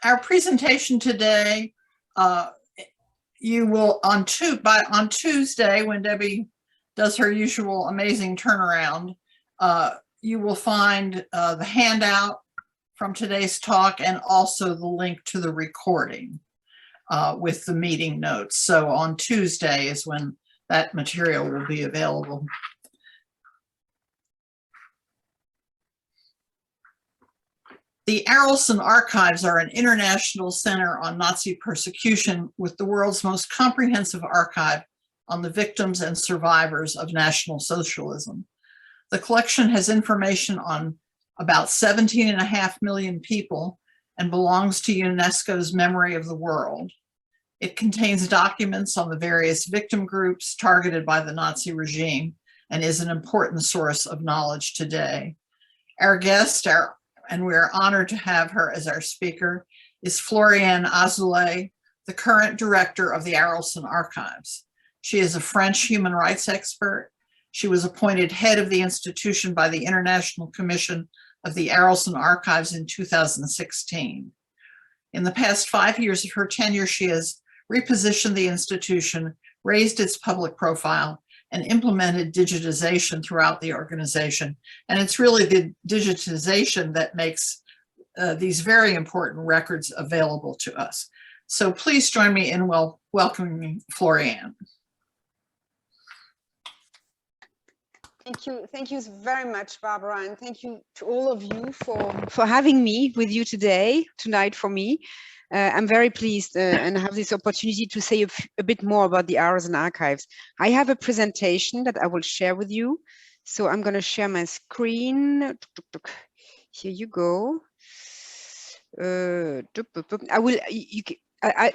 Our presentation today, you will on Tuesday, when Debbie does her usual amazing turnaround, you will find the handout from today's talk and also the link to the recording with the meeting notes. So on Tuesday is when that material will be available. The Errolson Archives are an international center on Nazi persecution with the world's most comprehensive archive on the victims and survivors of National Socialism. The collection has information on about 17.5 million people and belongs to UNESCO's Memory of the World. It contains documents on the various victim groups targeted by the Nazi regime and is an important source of knowledge today. Our guest, and we are honored to have her as our speaker, is Floriane Azouley, the current director of the Errolson Archives. She is a French human rights expert. She was appointed head of the institution by the International Commission of the Errolson Archives in 2016. In the past 5 years of her tenure, she has repositioned the institution, raised its public profile, and implemented digitization throughout the organization. And it's really the digitization that makes these very important records available to us. So please join me in welcoming Floriane. Thank you very much, Barbara, and thank you to all of you for having me with you tonight for me. I'm very pleased and have this opportunity to say a bit more about the Errolson Archives. I have a presentation that I will share with you. So I'm going to share my screen. Here you go. I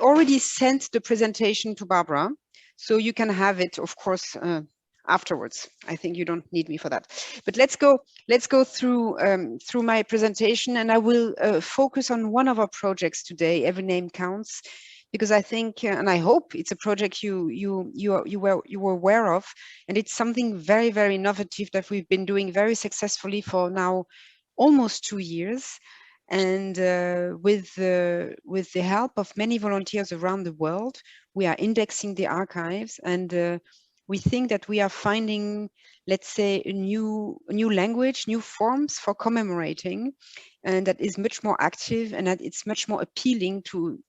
already sent the presentation to Barbara, so you can have it, of course, afterwards. I think you don't need me for that. But let's go through my presentation, and I will focus on one of our projects today, Every Name Counts, because I think and I hope it's a project you were aware of, and it's something very, very innovative that we've been doing very successfully for now almost 2 years. And with the help of many volunteers around the world, we are indexing the archives, and we think that we are finding, let's say, a new language, new forms for commemorating, and that is much more active and that it's much more appealing to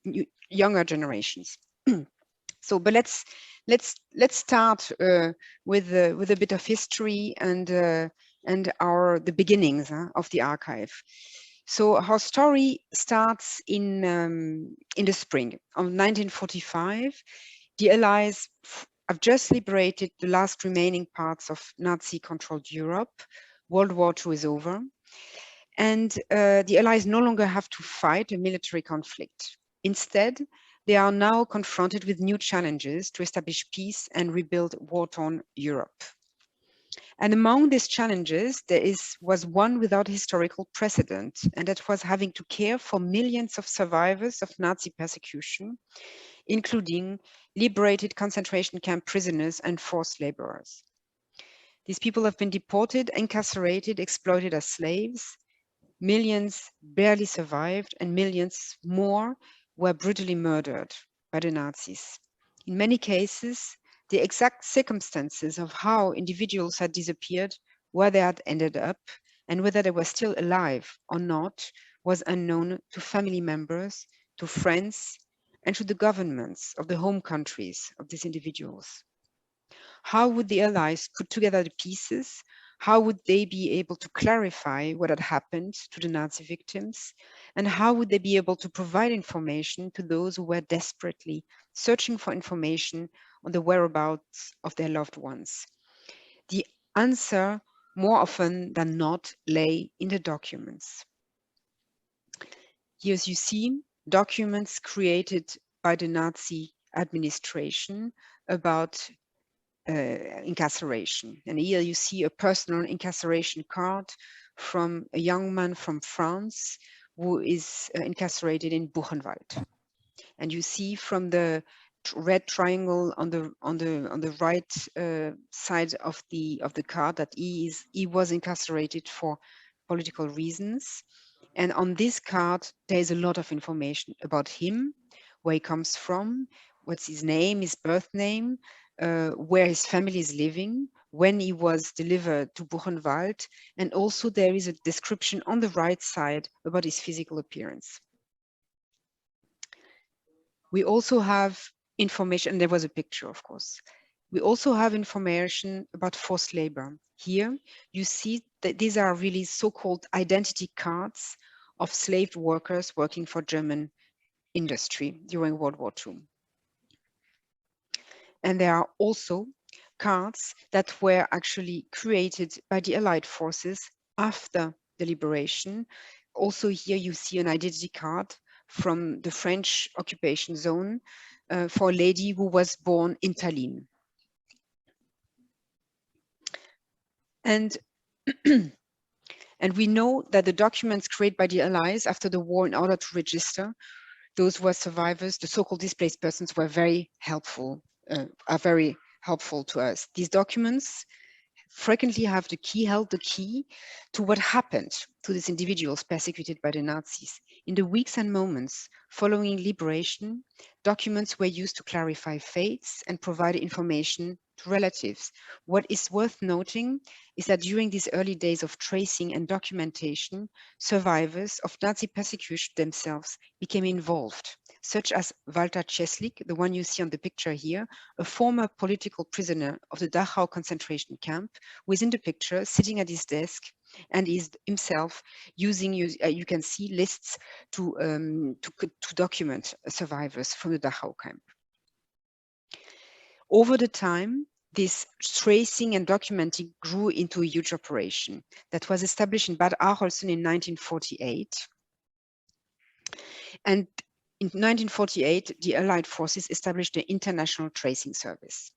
younger generations. So, but let's start with a bit of history and the beginnings of the archive. So our story starts in the spring of 1945. The Allies have just liberated the last remaining parts of Nazi-controlled Europe. World War II is over. And the Allies no longer have to fight a military conflict. Instead, they are now confronted with new challenges to establish peace and rebuild war-torn Europe. And among these challenges, there was one without historical precedent, and that was having to care for millions of survivors of Nazi persecution, including liberated concentration camp prisoners and forced laborers. These people have been deported, incarcerated, exploited as slaves. Millions barely survived, and millions more were brutally murdered by the Nazis. In many cases, the exact circumstances of how individuals had disappeared, where they had ended up, and whether they were still alive or not, was unknown to family members, to friends, and to the governments of the home countries of these individuals. How would the Allies put together the pieces? How would they be able to clarify what had happened to the Nazi victims? And how would they be able to provide information to those who were desperately searching for information on the whereabouts of their loved ones? The answer, more often than not, lay in the documents. Here, as you see, documents created by the Nazi administration about incarceration. And here you see a personal incarceration card from a young man from France who is incarcerated in Buchenwald. And you see from the red triangle on the right side of the card that he was incarcerated for political reasons. And on this card, there is a lot of information about him, where he comes from, what's his name, his birth name, where his family is living, when he was delivered to Buchenwald, and also there is a description on the right side about his physical appearance. We also have information, and there was a picture, of course. We also have information about forced labor. Here, you see that these are really so-called identity cards of slave workers working for German industry during World War II. And there are also cards that were actually created by the Allied forces after the liberation. Also here you see an identity card from the French occupation zone for a lady who was born in Tallinn. And and we know that the documents created by the Allies after the war in order to register those who were survivors, the so-called displaced persons, were very helpful, are very helpful to us. These documents frequently held the key to what happened to these individuals persecuted by the Nazis. In the weeks and moments following liberation, documents were used to clarify fates and provide information to relatives. What is worth noting is that during these early days of tracing and documentation, survivors of Nazi persecution themselves became involved, such as Walter Cieslik, the one you see on the picture here, a former political prisoner of the Dachau concentration camp, who is in the picture sitting at his desk and is himself using, you can see, lists to document survivors from the Dachau camp. Over the time, this tracing and documenting grew into a huge operation that was established in Bad Arolsen in 1948. And in 1948, the Allied forces established the International Tracing Service.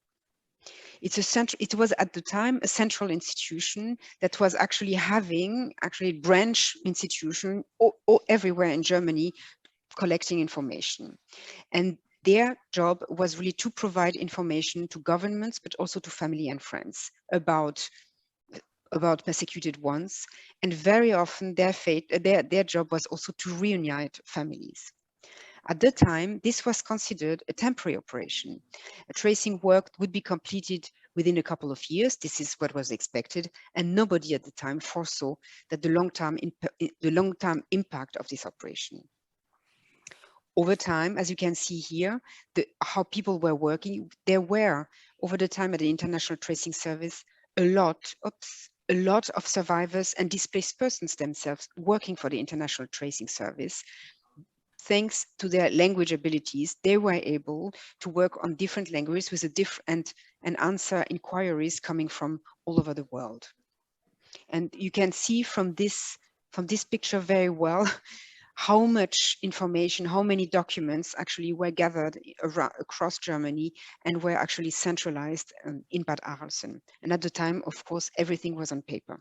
It was at the time a central institution that was actually having branch institution everywhere in Germany collecting information. And their job was really to provide information to governments, but also to family and friends about persecuted ones. And very often their job was also to reunite families. At the time, this was considered a temporary operation. Tracing work would be completed within a couple of years. This is what was expected, and nobody at the time foresaw that the long-term impact of this operation. Over time, as you can see here, how people were working, there were, over the time at the International Tracing Service, a lot of survivors and displaced persons themselves working for the International Tracing Service. Thanks to their language abilities, they were able to work on different languages with and answer inquiries coming from all over the world. And you can see from this picture very well how much information, how many documents actually were gathered across Germany and were actually centralized in Bad Arolsen. And at the time, of course, everything was on paper.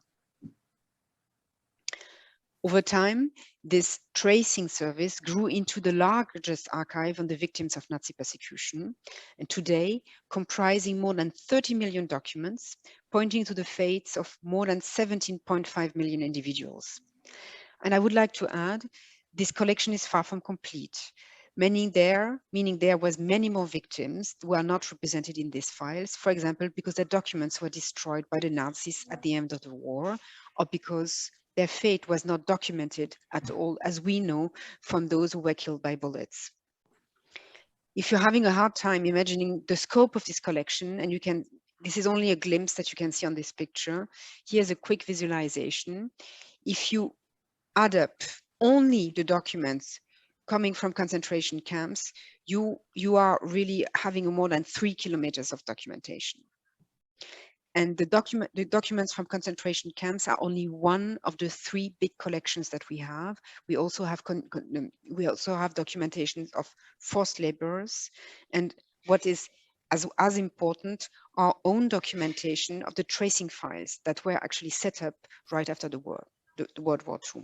Over time, this tracing service grew into the largest archive on the victims of Nazi persecution, and today comprising more than 30 million documents, pointing to the fates of more than 17.5 million individuals. And I would like to add, this collection is far from complete, meaning there was many more victims who are not represented in these files, for example, because their documents were destroyed by the Nazis at the end of the war, or because their fate was not documented at all, as we know from those who were killed by bullets. If you're having a hard time imagining the scope of this collection, and this is only a glimpse that you can see on this picture, here's a quick visualization. If you add up only the documents coming from concentration camps, you are really having more than 3 kilometers of documentation. And the documents from concentration camps are only one of the 3 big collections that we have. We also have documentation of forced laborers, and what is as important, our own documentation of the tracing files that were actually set up right after the war, the World War II.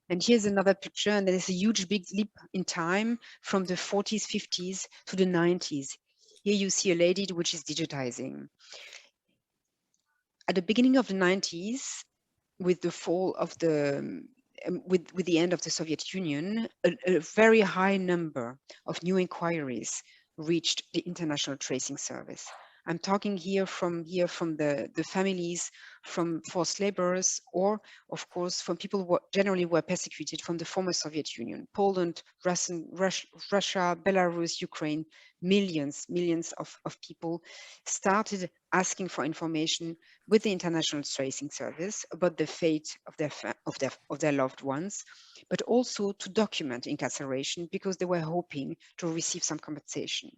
And here's another picture, and there is a huge big leap in time from the 40s, 50s to the 90s. Here you see a lady which is digitizing. At the beginning of the 90s, with the fall of the with the end of the Soviet Union, a very high number of new inquiries reached the International Tracing Service. I'm talking here from the families from forced laborers, or of course from people who generally were persecuted from the former Soviet Union, Poland, Russia, Belarus, Ukraine. Millions of people started asking for information with the International Tracing Service about the fate of their loved ones, but also to document incarceration because they were hoping to receive some compensation.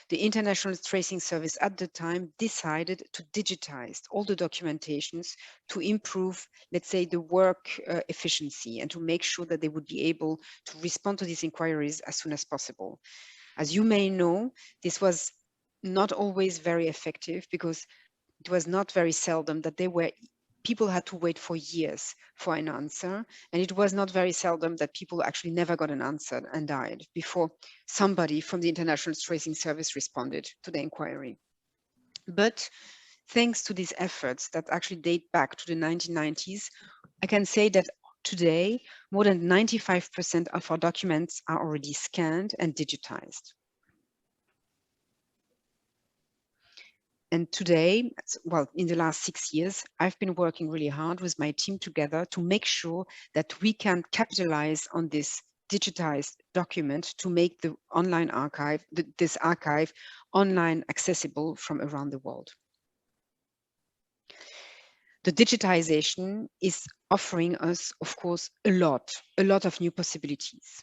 The International Tracing Service at the time decided to digitize all the documentations to improve, let's say, the work efficiency, and to make sure that they would be able to respond to these inquiries as soon as possible. As you may know, this was not always very effective, because it was not very seldom that people had to wait for years for an answer, and it was not very seldom that people actually never got an answer and died before somebody from the International Tracing Service responded to the inquiry. But thanks to these efforts that actually date back to the 1990s, I can say that today more than 95% of our documents are already scanned and digitized. And today, well, in the last 6 years, I've been working really hard with my team together to make sure that we can capitalize on this digitized document to make the online archive, this archive, online accessible from around the world. The digitization is offering us, of course, a lot of new possibilities.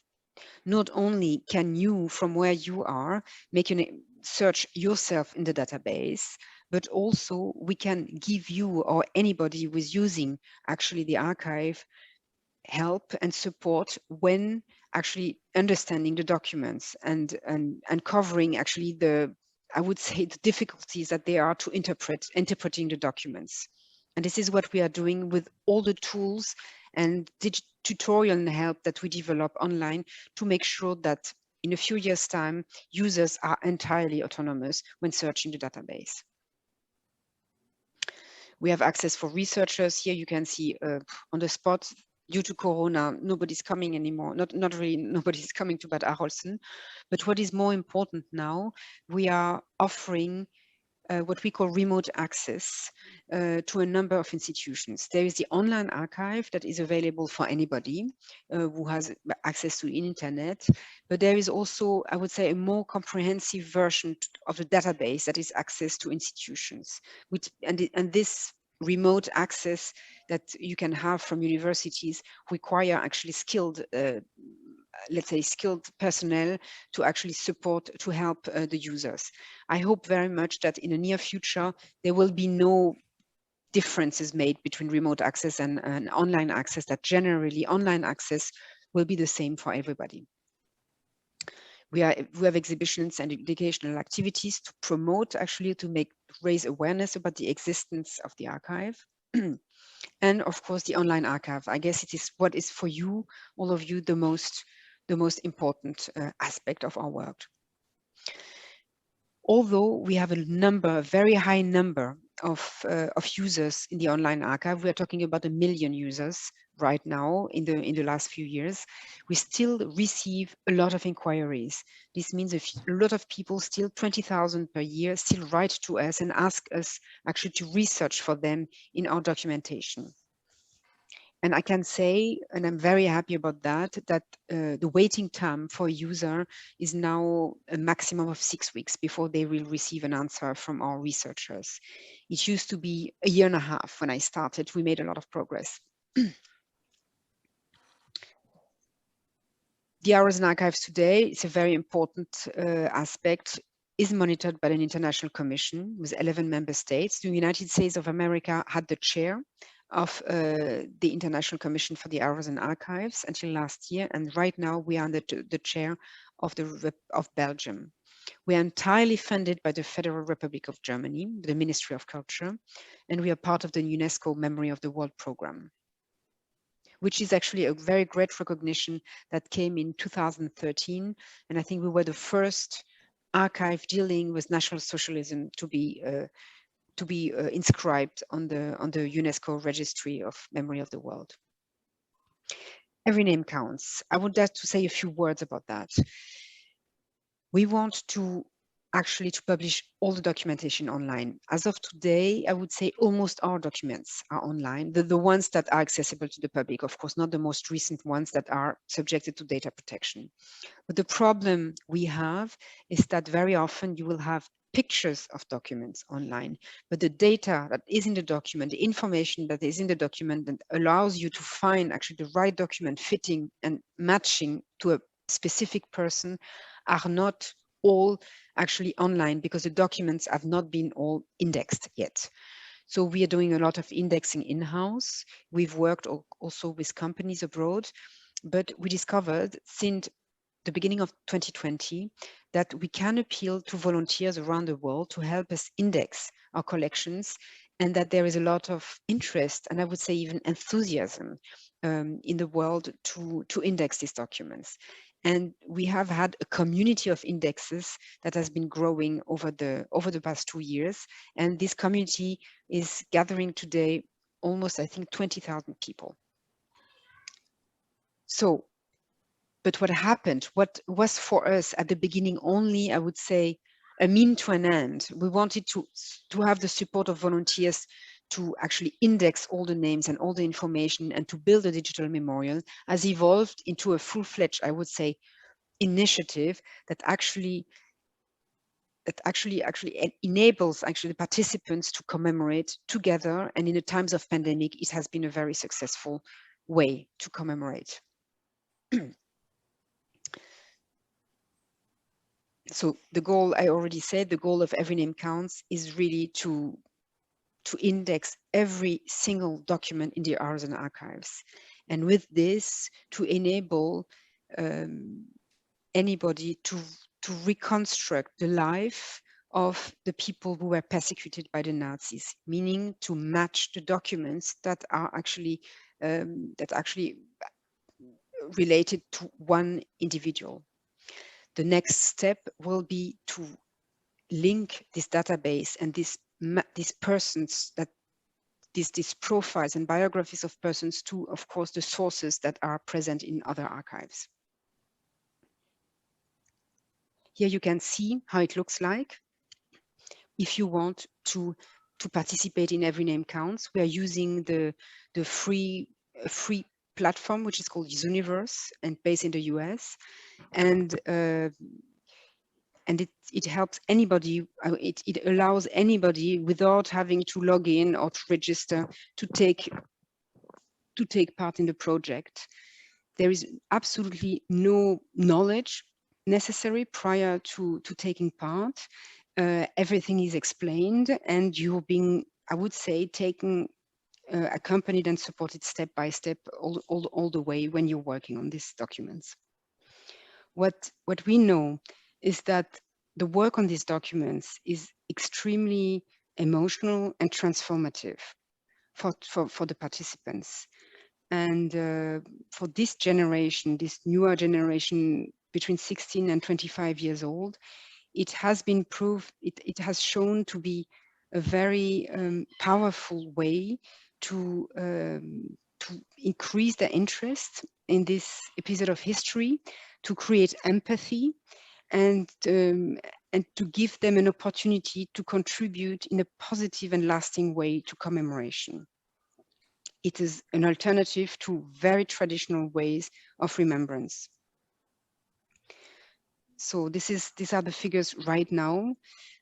Not only can you, from where you are, make a search yourself in the database, but also we can give you or anybody who is using actually the archive help and support when actually understanding the documents and covering actually I would say the difficulties that there are to interpreting the documents. And this is what we are doing with all the tools and tutorial and help that we develop online to make sure that in a few years' time, users are entirely autonomous when searching the database. We have access for researchers. Here you can see on the spot, due to Corona, nobody's coming anymore. Not really nobody's coming to Bad Arolsen. But what is more important now, we are offering what we call remote access to a number of institutions. There is the online archive that is available for anybody who has access to the internet, but there is also, I would say, a more comprehensive version of the database that is access to institutions. And this remote access that you can have from universities require actually skilled let's say skilled personnel to actually support, to help the users. I hope very much that in the near future, there will be no differences made between remote access and online access, that generally online access will be the same for everybody. We have exhibitions and educational activities to promote, actually to raise awareness about the existence of the archive. And of course, the online archive. I guess it is what is for you, all of you, the most important aspect of our work. Although we have a very high number of users in the online archive, we are talking about 1 million users right now in the last few years, we still receive a lot of inquiries. This means a lot of people, still 20,000 per year, still write to us and ask us actually to research for them in our documentation. And I can say, and I'm very happy about that, that the waiting time for a user is now a maximum of 6 weeks before they will receive an answer from our researchers. It used to be 1.5 years when I started. We made a lot of progress. The Arolsen Archives today is a very important aspect, is monitored by an international commission with 11 member states. The United States of America had the chair of the International Commission for the Arolsen Archives until last year, and right now we are the chair of Belgium. We are entirely funded by the Federal Republic of Germany, the Ministry of Culture, and we are part of the UNESCO Memory of the World Program, which is actually a very great recognition that came in 2013, and I think we were the first archive dealing with National Socialism to be inscribed on the UNESCO Registry of Memory of the World. Every name counts. I would like to say a few words about that. We want to actually publish all the documentation online. As of today, I would say almost all documents are online, the ones that are accessible to the public, of course, not the most recent ones that are subjected to data protection. But the problem we have is that very often you will have pictures of documents online, but the data that is in the document, the information that is in the document that allows you to find actually the right document fitting and matching to a specific person are not all actually online because the documents have not been all indexed yet. So we are doing a lot of indexing in-house. We've worked also with companies abroad, but we discovered since the beginning of 2020 that we can appeal to volunteers around the world to help us index our collections, and that there is a lot of interest, and I would say even enthusiasm in the world to index these documents. And we have had a community of indexes that has been growing over the past 2 years. And this community is gathering today almost, I think, 20,000 people. So, but what happened, what was for us at the beginning only, I would say, a mean to an end. We wanted to have the support of volunteers to actually index all the names and all the information and to build a digital memorial, has evolved into a full-fledged, I would say, initiative that actually enables the participants to commemorate together. And in the times of pandemic, it has been a very successful way to commemorate. So the goal, I already said, the goal of Every Name Counts is really to index every single document in the Arolsen archives. And with this, to enable anybody to reconstruct the life of the people who were persecuted by the Nazis, meaning to match the documents that are actually related to one individual. The next step will be to link this database and these persons, that these profiles and biographies of persons to, of course, the sources that are present in other archives. Here you can see how it looks like. If you want to participate in Every Name Counts, we are using the free platform, which is called Zooniverse and based in the US. And it helps anybody, it allows anybody without having to log in or to register to take part in the project. There is absolutely no knowledge necessary prior to taking part. Everything is explained, and you're being, I would say, taken, accompanied and supported step by step all the way when you're working on these documents. What we know is that the work on these documents is extremely emotional and transformative for the participants. And for this generation, this newer generation between 16 and 25 years old, it has been proved, it has shown to be a very powerful way to increase their interest in this episode of history, to create empathy, and to give them an opportunity to contribute in a positive and lasting way to commemoration. It is an alternative to very traditional ways of remembrance. So these are the figures right now.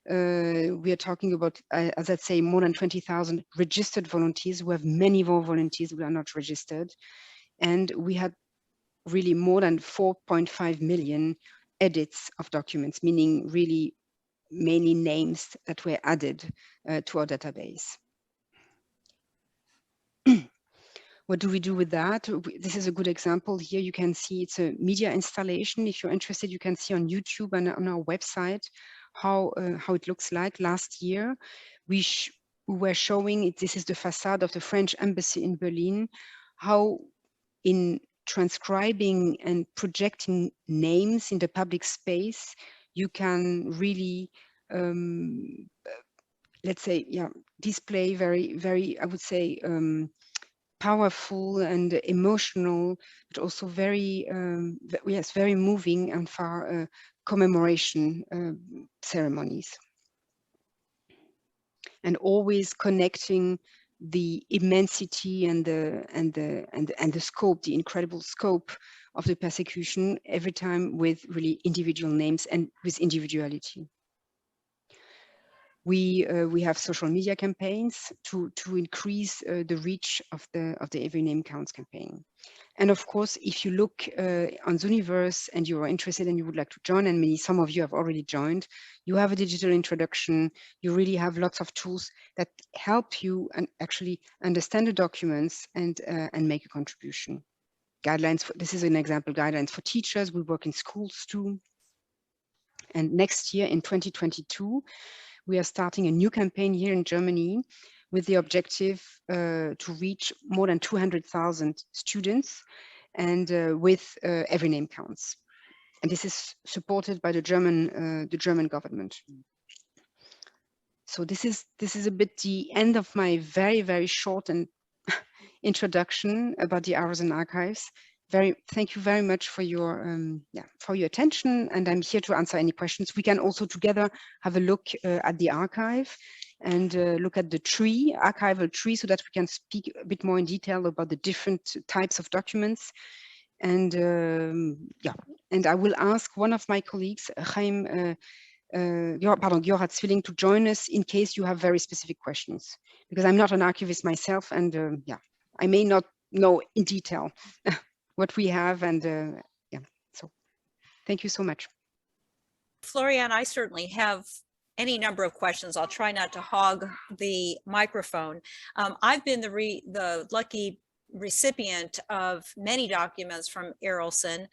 We are talking about, as I say, more than 20,000 registered volunteers. We have many more volunteers who are not registered. And we had really more than 4.5 million edits of documents, meaning really many names that were added to our database. What do we do with that? This is a good example. Here you can see it's a media installation. If you're interested, you can see on YouTube and on our website how it looks like. Last year, we were showing it. This is the facade of the French embassy in Berlin, how in transcribing and projecting names in the public space, you can really let's say, yeah, display very, I would say, powerful and emotional, but also very, yes, very moving and far commemoration ceremonies. And always connecting the immensity and the scope, the incredible scope of the persecution every time with really individual names and with individuality. We have social media campaigns to increase the reach of the Every Name Counts campaign. And of course, if you look on Zooniverse and you are interested and you would like to join, and some of you have already joined, you have a digital introduction. You really have lots of tools that help you and actually understand the documents and make a contribution. Guidelines, this is an example, guidelines for teachers. We work in schools too. And next year in 2022, we are starting a new campaign here in Germany with the objective to reach more than 200,000 students and with Every Name Counts. And this is supported by the German government. So this is a bit the end of my very short and introduction about the Arolsen Archives. Thank you very much for your attention, and I'm here to answer any questions. We can also together have a look at the archive and look at the archival tree, so that we can speak a bit more in detail about the different types of documents. And and I will ask one of my colleagues, Gerhard Zwilling, to join us in case you have very specific questions, because I'm not an archivist myself, and I may not know in detail what we have, and so thank you so much. Floriane, I certainly have any number of questions. I'll try not to hog the microphone. I've been the lucky recipient of many documents from Errolson,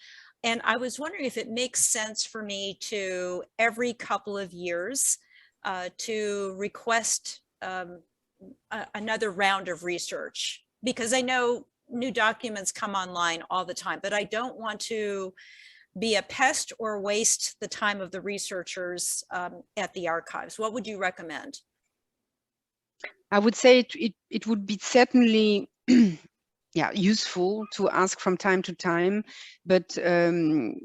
and I was wondering if it makes sense for me to, every couple of years, to request another round of research, because I know new documents come online all the time, but I don't want to be a pest or waste the time of the researchers at the archives. What would you recommend? I would say it would be certainly useful to ask from time to time, but our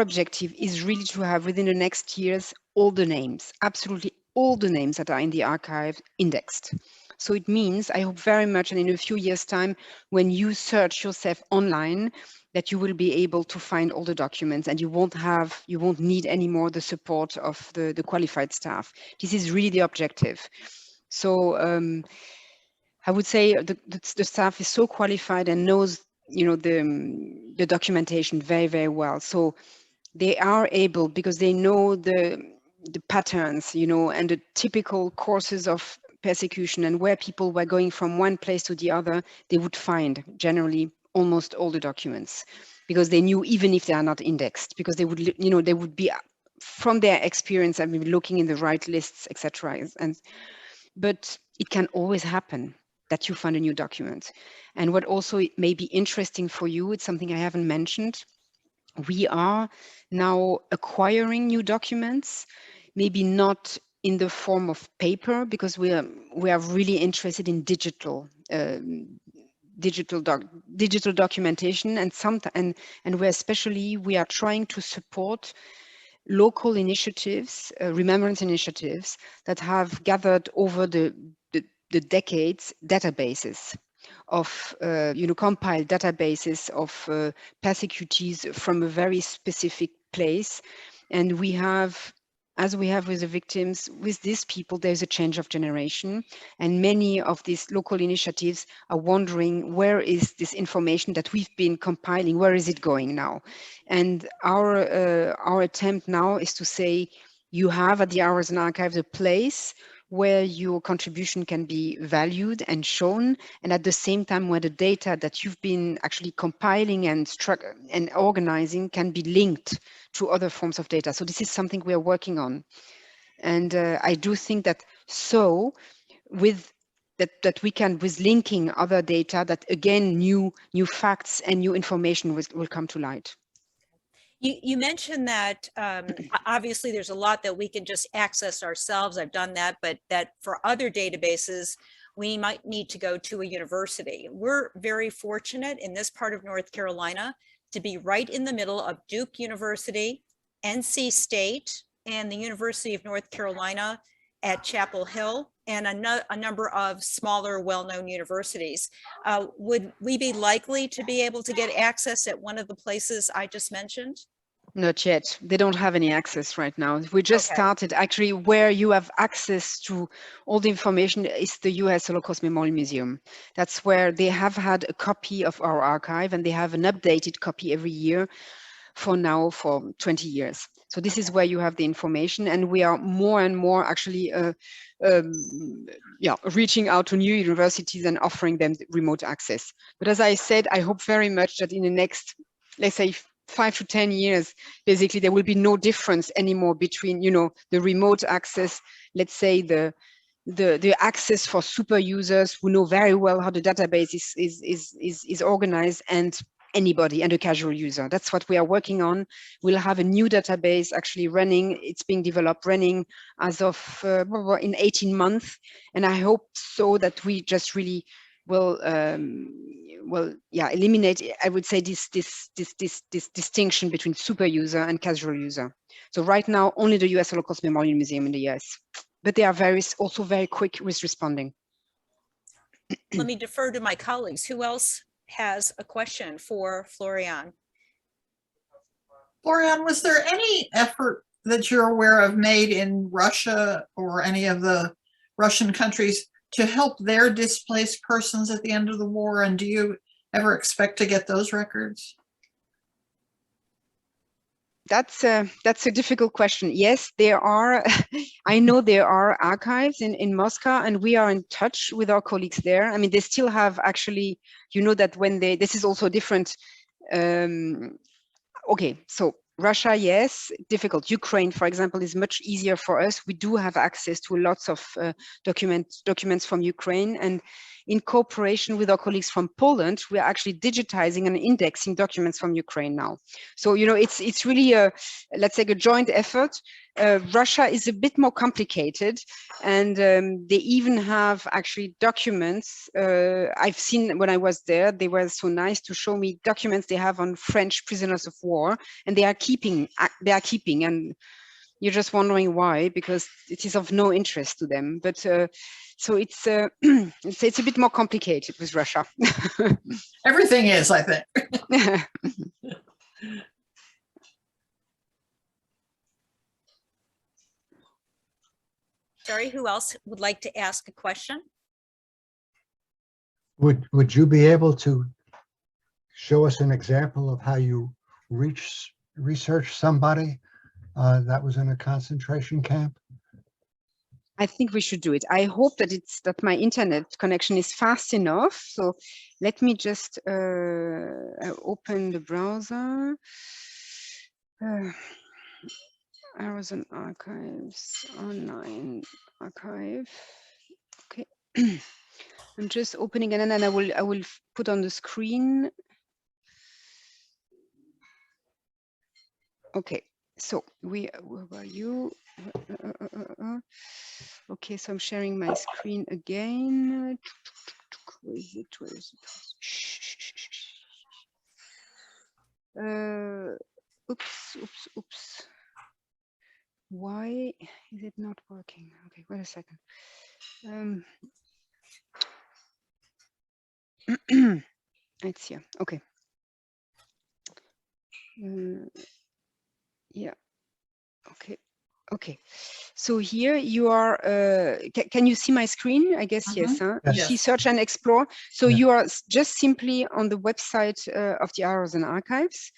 objective is really to have within the next years all the names, absolutely all the names that are in the archive indexed. So it means, I hope very much, and in a few years' time, when you search yourself online, that you will be able to find all the documents, and you won't need anymore the support of the qualified staff. This is really the objective. So I would say the staff is so qualified and knows, the documentation very well. So they are able, because they know the patterns, and the typical courses of persecution, and where people were going from one place to the other, they would find generally almost all the documents, because they knew, even if they are not indexed, because they would, they would be, from their experience, I mean, looking in the right lists, etc. But it can always happen that you find a new document. And what also may be interesting for you, it's something I haven't mentioned. We are now acquiring new documents, maybe not in the form of paper, because we are really interested in digital documentation, and where especially we are trying to support local initiatives, remembrance initiatives that have gathered over the decades databases of compiled databases of persecutees from a very specific place. And we have, as we have with the victims, with these people, there's a change of generation, and many of these local initiatives are wondering, where is this information that we've been compiling, where is it going now? And our attempt now is to say, you have at the Arolsen Archives a place where your contribution can be valued and shown, and at the same time where the data that you've been actually compiling and organizing can be linked to other forms of data. So this is something we are working on. And I do think that with we can, with linking other data, that again, new facts and new information will come to light. You mentioned that obviously there's a lot that we can just access ourselves. I've done that, but that for other databases, we might need to go to a university. We're very fortunate in this part of North Carolina to be right in the middle of Duke University, NC State, and the University of North Carolina at Chapel Hill, and a number of smaller, well-known universities. Would we be likely to be able to get access at one of the places I just mentioned? Not yet. They don't have any access right now. We just Okay. started. Actually, where you have access to all the information is the US Holocaust Memorial Museum. That's where they have had a copy of our archive, and they have an updated copy every year for 20 years. So this is where you have the information, and we are more and more actually reaching out to new universities and offering them remote access. But as I said, I hope very much that in the next, let's say, 5 to 10 years, basically there will be no difference anymore between, you know, the remote access, let's say the access for super users who know very well how the database is organized, and anybody and a casual user. That's what we are working on. We'll have a new database actually running. It's being developed, running as of in 18 months. And I hope so that we just really will eliminate, I would say, this distinction between super user and casual user. So right now, only the US Holocaust Memorial Museum in the US, but they are also very quick with responding. Let me defer to my colleagues. Who else has a question for Floriane? Floriane, was there any effort that you're aware of made in Russia or any of the Russian countries to help their displaced persons at the end of the war? And do you ever expect to get those records? That's a difficult question. Yes, there are. I know there are archives in Moscow, and we are in touch with our colleagues there. I mean, they still have actually, you know, that when this is also different. Okay, so Russia, yes, difficult. Ukraine, for example, is much easier for us. We do have access to lots of documents from Ukraine, and in cooperation with our colleagues from Poland, we are actually digitizing and indexing documents from Ukraine now. So, you know, it's really let's say a joint effort. Russia is a bit more complicated, and they even have actually documents. I've seen when I was there, they were so nice to show me documents they have on French prisoners of war, and they are keeping, and you're just wondering why, because it is of no interest to them. But so it's it's a bit more complicated with Russia. Everything is, I think. Sorry, who else would like to ask a question? Would you be able to show us an example of how you research somebody that was in a concentration camp? I think we should do it. I hope that my internet connection is fast enough. So let me just open the browser. Errolson Archives, online archive. Okay. I'm just opening it, and then I will put on the screen. Okay. So where were you? Okay, so I'm sharing my screen again. Where is it? Where is it? Oops. Why is it not working? Okay, wait a second. It's here. Okay. Yeah. Okay. So here you are. Can you see my screen? I guess yes. Huh? Yes. You see search and explore. So you are just simply on the website of the Errolson Archives.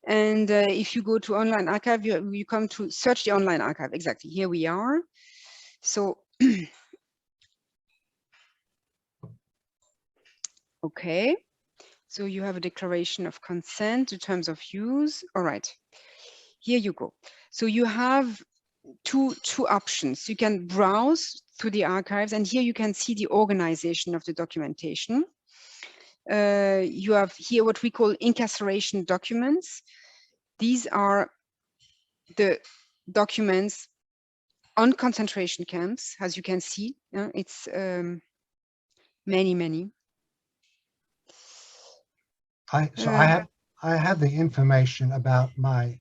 And if you go to online archive, you come to search the online archive. Exactly. Here we are. So, okay. So you have a declaration of consent, the terms of use. All right. Here you go. So you have two options. You can browse through the archives, and here you can see the organization of the documentation. You have here what we call incarceration documents. these are the documents on concentration camps, as you can see. It's many. I have the information about my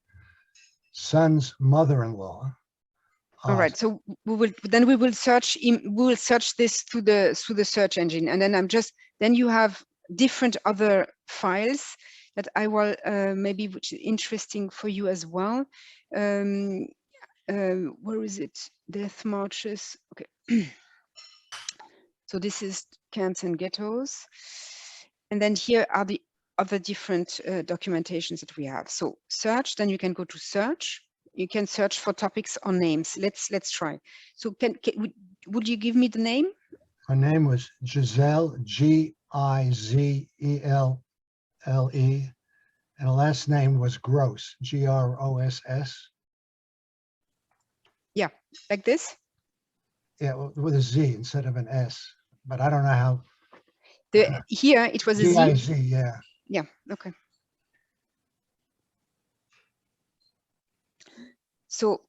son's mother-in-law. All right, so we will search this through the search engine, and then you have different other files that I will maybe, which is interesting for you as well. Where is it? Death marches. Okay. So this is camps and ghettos, and then here are the other different documentations that we have. So search, then you can go to search. You can search for topics or names. Let's try. So would you give me the name? Her name was Giselle, Gizelle, and her last name was Gross, Gross. Yeah, like this. Yeah, with a Z instead of an S, but I don't know how. Here it was a Z. G-I-Z, yeah. Yeah, okay. So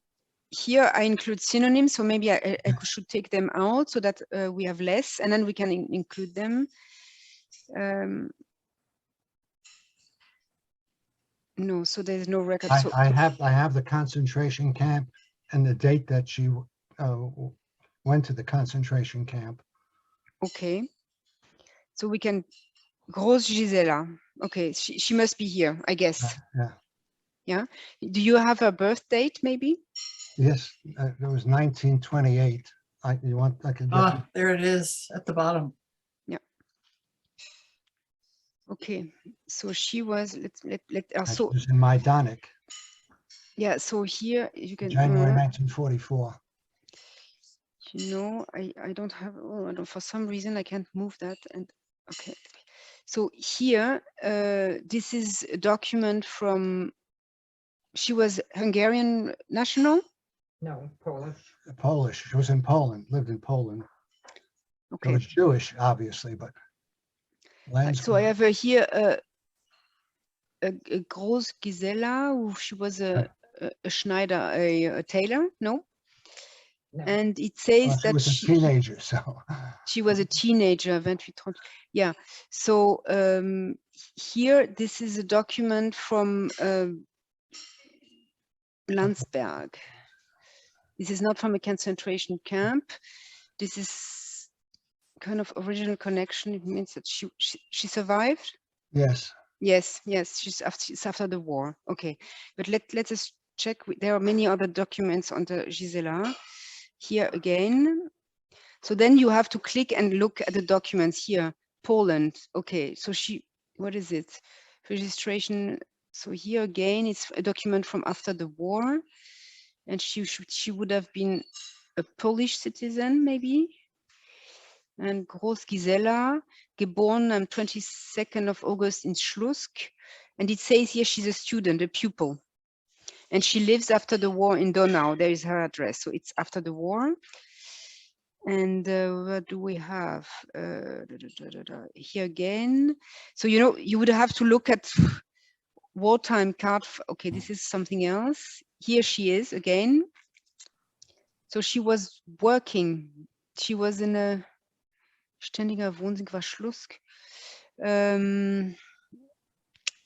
here I include synonyms, so maybe I should take them out so that we have less, and then we can include them. No, so there's no record. I have the concentration camp and the date that she went to the concentration camp. Okay, so we can Gross Gisela. Okay, she must be here, I guess. Yeah. Do you have her birth date, maybe? Yes, it was 1928. I can get there it is at the bottom. Yeah. Okay, so she was. so it was in Majdanek. Yeah. So here you can. January 1944. You know, I don't have. Oh, I don't. For some reason, I can't move that. And okay. So here, this is a document from. She was Hungarian national? No, Polish. Polish. She was in Poland, lived in Poland. Okay. She was Jewish, obviously, but. So I have here a Gross Gisela, who she was a Schneider, a tailor, no? No. And it says She that was a teenager, so. She was a teenager, 28. Yeah. So here, this is a document from Landsberg. This is not from a concentration camp. This is kind of original connection. It means that she survived. Yes. Yes. She's after the war. Okay, but let us check. There are many other documents on the Gisela. Here again. So then you have to click and look at the documents here. Poland. Okay. So what is it? Registration. So here again, it's a document from after the war, and she would have been a Polish citizen, maybe. And Gross Gisela, geborn on 22nd of August in Schlusk, and it says here she's a student, a pupil, and she lives after the war in Donau. There is her address, so it's after the war. And what do we have here again? So you would have to look at wartime card. Okay, this is something else. Here she is again. So she was working. She was in a ständiger Wohnsitz war Schlusk.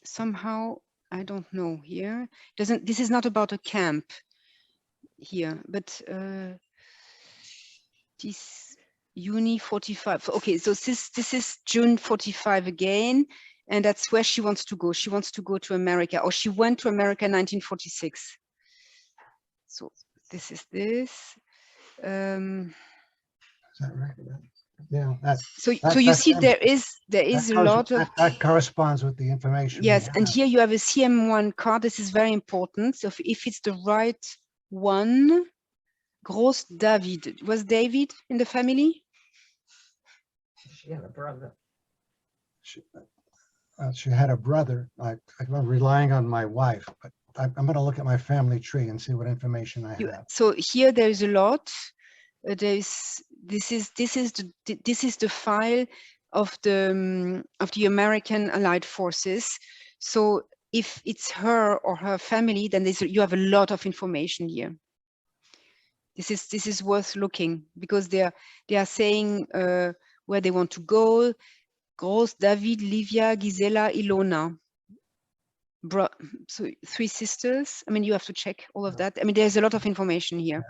Somehow I don't know here. This is not about a camp here, but this Juni 45. Okay, so this is June 45 again, and that's where she wants to go. She wants to go to America, or she went to America in 1946. So this is this. Is that right? Yeah. So you see, there is a lot of that corresponds with the information. Yes, and here you have a CM1 card. This is very important. So if it's the right one, Gross David. Was David in the family? She had a brother. She had a brother. I'm relying on my wife, but I'm going to look at my family tree and see what information I have. So here there is a lot. This is the file of the American Allied Forces. So if it's her or her family, then you have a lot of information here. This is worth looking, because they are saying where they want to go. Gross, David, Livia, Gisela, Ilona. So 3 sisters. I mean, you have to check all of that. I mean, there's a lot of information here.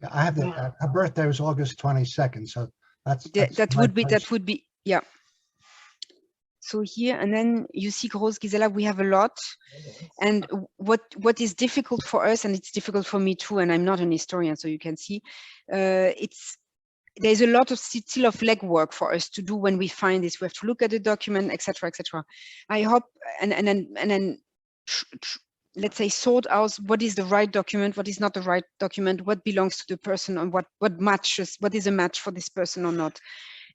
Yeah, I have her birthday was August 22nd, so that's That my would be, yeah. So here, and then you see Gross, Gisela, we have a lot. And what is difficult for us, and it's difficult for me too, and I'm not an historian, so you can see, there's a lot of still of legwork for us to do when we find this. We have to look at the document, etc., etc. I hope, and then let's say sort out what is the right document, what is not the right document, what belongs to the person, and what matches, what is a match for this person or not.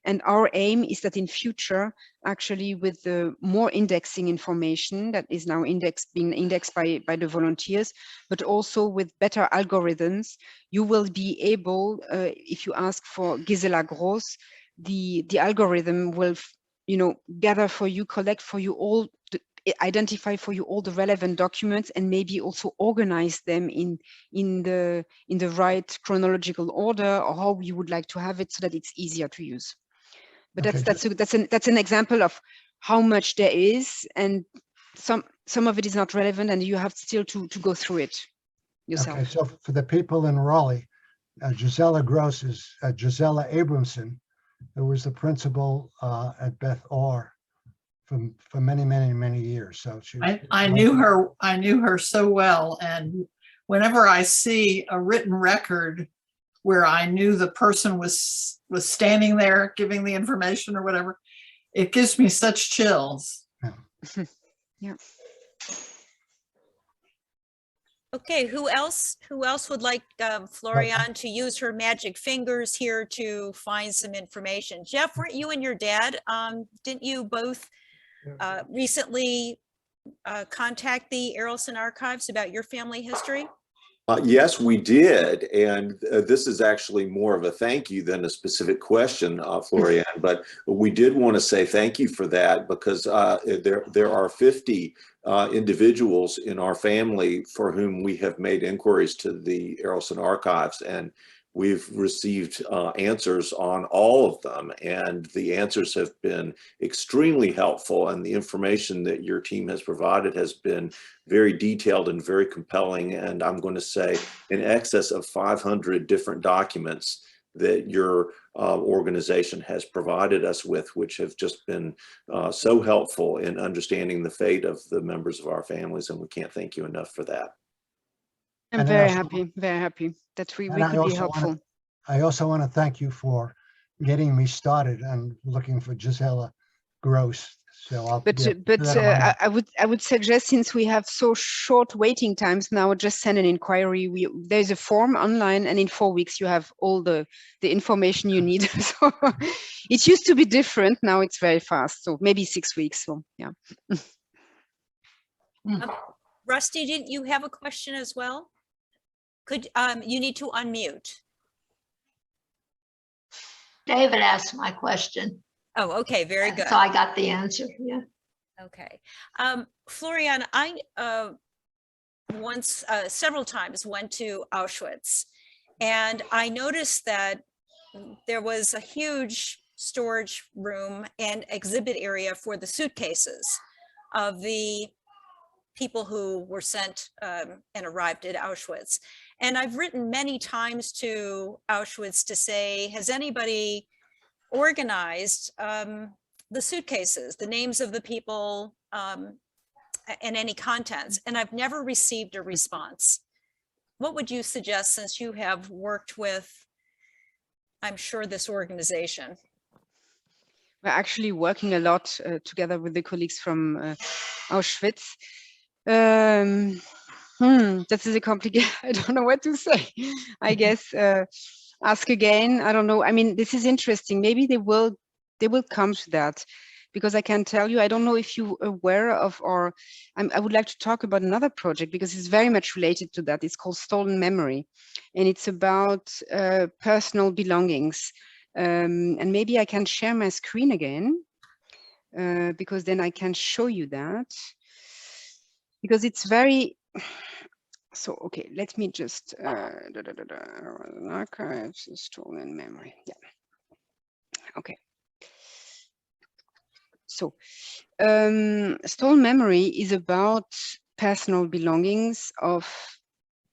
And our aim is that in future, actually, with the more indexing information that is now being indexed by the volunteers, but also with better algorithms, you will be able, if you ask for Gisela Gross, the algorithm will, gather for you, collect for you all, identify for you all the relevant documents, and maybe also organize them in the right chronological order, or how you would like to have it, so that it's easier to use. But Okay, that's an example of how much there is, and some of it is not relevant, and you have still to go through it yourself. Okay, so for the people in Raleigh, Gisela Gross is Gisela Abramson, who was the principal at Beth Orr for many years. So I knew her so well, and whenever I see a written record where I knew the person was standing there giving the information or whatever, it gives me such chills. Yeah. Yeah. Okay, who else would like Floriane to use her magic fingers here to find some information? Jeff, weren't you and your dad, didn't you both recently contact the Errolson Archives about your family history? Yes, we did. And this is actually more of a thank you than a specific question, Floriane. But we did want to say thank you for that, because there are 50 individuals in our family for whom we have made inquiries to the Errolson Archives, and we've received answers on all of them, and the answers have been extremely helpful, and the information that your team has provided has been very detailed and very compelling, and I'm going to say in excess of 500 different documents that your organization has provided us with, which have just been so helpful in understanding the fate of the members of our families, and we can't thank you enough for that. I'm very happy that we could be helpful. I also want to thank you for getting me started and looking for Gisela Gross. So I would suggest, since we have so short waiting times now, just send an inquiry. There's a form online, and in 4 weeks you have all the information you need. So it used to be different. Now it's very fast. So maybe 6 weeks. So yeah. Rusty, didn't you have a question as well? Could you need to unmute? David asked my question. Oh, okay, very good. So I got the answer. Yeah. Okay, Floriane, I several times went to Auschwitz, and I noticed that there was a huge storage room and exhibit area for the suitcases of the people who were sent and arrived at Auschwitz. And I've written many times to Auschwitz to say, has anybody organized the suitcases, the names of the people, and any contents? And I've never received a response. What would you suggest, since you have worked with, I'm sure, this organization? We're actually working a lot together with the colleagues from Auschwitz. That is a complicated, I don't know what to say. I guess ask again. I don't know. I mean, this is interesting. Maybe they will come to that, because I can tell you, I don't know if you're aware of, or I would like to talk about another project, because it's very much related to that. It's called Stolen Memory, and it's about personal belongings. And maybe I can share my screen again, because then I can show you that. because it's very, so, okay, let me just, archives, stolen memory. Yeah. Okay. So, stolen memory is about personal belongings of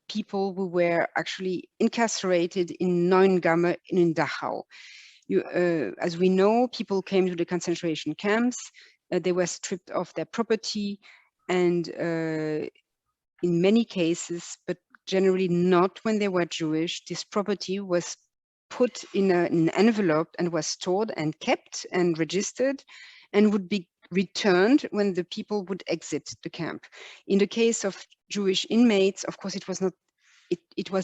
people who were actually incarcerated in Neuengamme in Dachau. As we know, people came to the concentration camps, they were stripped of their property, and in many cases, but generally not when they were Jewish, this property was put in an envelope and was stored and kept and registered and would be returned when the people would exit the camp. In the case of Jewish inmates, of course, it was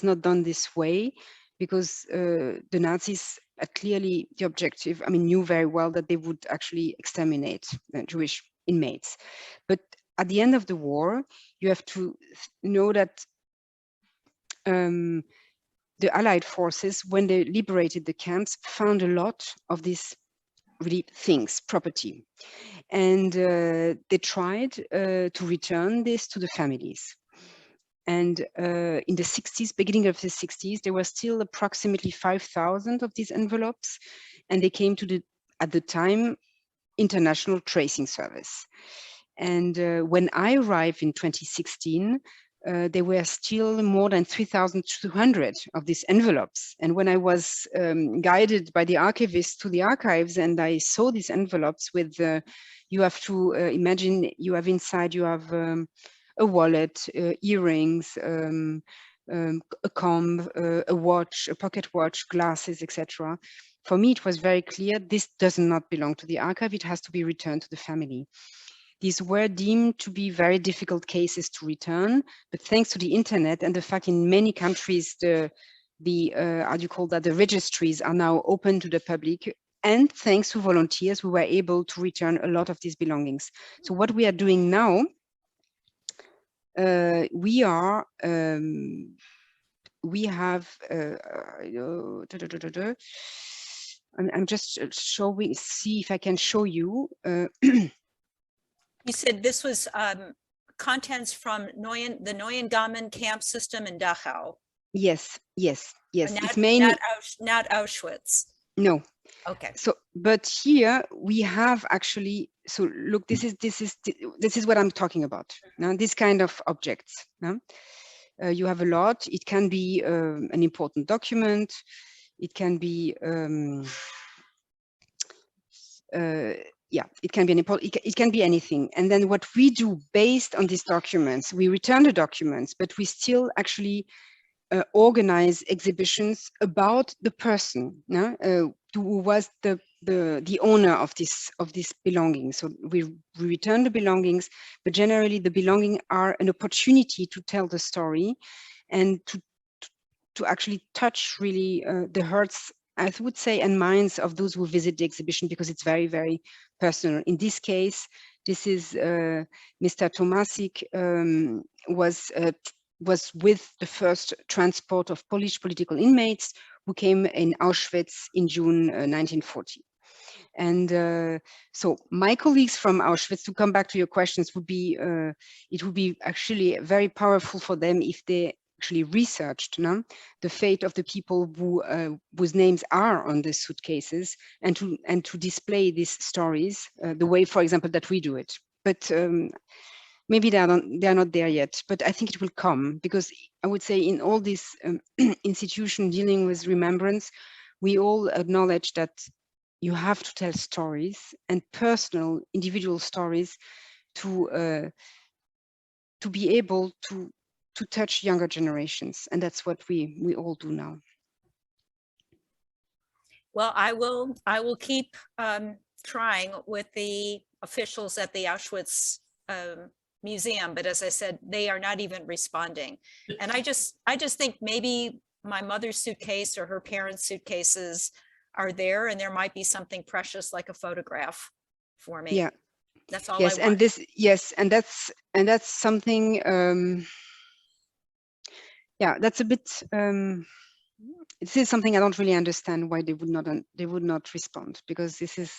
not done this way, because the Nazis clearly the objective, I mean, knew very well that they would actually exterminate Jewish inmates. But at the end of the war, you have to know that the Allied forces, when they liberated the camps, found a lot of these really things, property. And they tried to return this to the families. And in the 60s, beginning of the 60s, there were still approximately 5,000 of these envelopes. And they came to at the time, International Tracing Service. And when I arrived in 2016, there were still more than 3,200 of these envelopes. And when I was guided by the archivist to the archives, and I saw these envelopes with, you have to imagine you have inside, you have a wallet, earrings, a comb, a watch, a pocket watch, glasses, etc. For me, it was very clear, this does not belong to the archive, it has to be returned to the family. These were deemed to be very difficult cases to return, but thanks to the internet and the fact in many countries, the how do you call that, the registries are now open to the public, and thanks to volunteers, we were able to return a lot of these belongings. So what we are doing now, we have, I'm just showing, see if I can show you. You said this was contents from the Neuengamme camp system in Dachau. Yes, yes, yes. Not, it's mainly not Auschwitz. no. Okay. So, but here we have actually. So look, this is what I'm talking about. Now, this kind of objects. You have a lot. It can be an important document. It can be. Yeah, it can be it can be anything. And then what we do based on these documents, we return the documents, but we still actually organize exhibitions about the person who was the owner of this belongings. So we return the belongings, but generally the belongings are an opportunity to tell the story and to actually touch really the hearts, I would say, and minds of those who visit the exhibition, because it's very, very personal. In this case, this is Mr. Tomasik was with the first transport of Polish political inmates who came in Auschwitz in June 1940. And so my colleagues from Auschwitz, to come back to your questions, would be, it would be actually very powerful for them if they actually researched the fate of the people whose names are on the suitcases, and to display these stories the way, for example, that we do it. But maybe they are not there yet, but I think it will come, because I would say in all these institutions dealing with remembrance, we all acknowledge that you have to tell stories, and personal, individual stories, to be able to touch younger generations, and that's what we all do now. Well, I will keep trying with the officials at the Auschwitz museum, but as I said, they are not even responding. And I just think maybe my mother's suitcase or her parents' suitcases are there, and there might be something precious like a photograph for me. Yeah, that's all. Yes, I want. and this, yes, and that's something. Yeah, that's a bit. This is something I don't really understand why they would not respond, because this is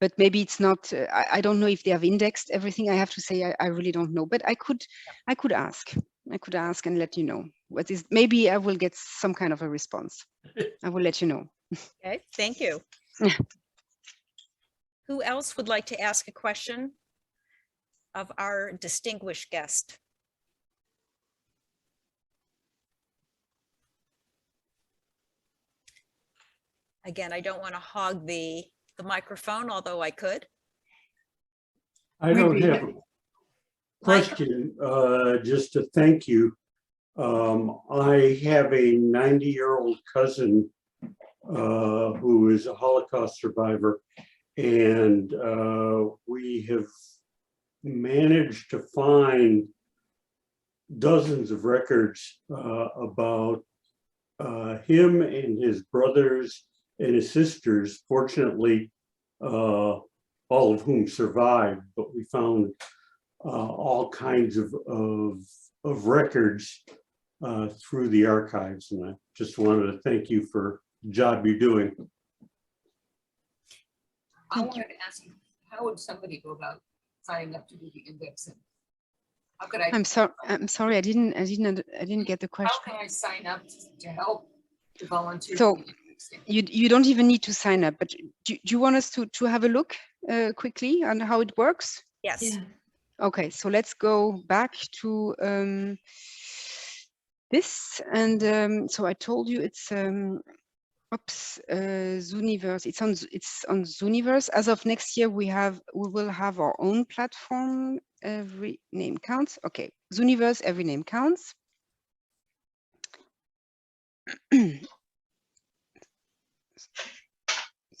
but maybe it's not, I don't know if they have indexed everything. I have to say, I really don't know, but I could ask. I could ask and let you know what is, maybe I will get some kind of a response. I will let you know. Okay, thank you. Who else would like to ask a question of our distinguished guest? Again, I don't want to hog the microphone, although I could. I don't have a question, just to thank you. I have a 90-year-old cousin who is a Holocaust survivor, and we have managed to find dozens of records about him and his brothers and his sisters, fortunately, all of whom survived, but we found all kinds of records through the archives. And I just wanted to thank you for the job you're doing. I wanted to ask you, how would somebody go about signing up to do the indexing? How could I? I'm sorry. I didn't get the question. How can I sign up to help to volunteer? So, for the indexing? You don't even need to sign up, but do you want us to have a look quickly on how it works? Yes. Yeah. Okay, so let's go back to this, and so I told you it's Zooniverse. It's on Zooniverse. As of next year, we will have our own platform. Every name counts. Okay, Zooniverse. Every name counts.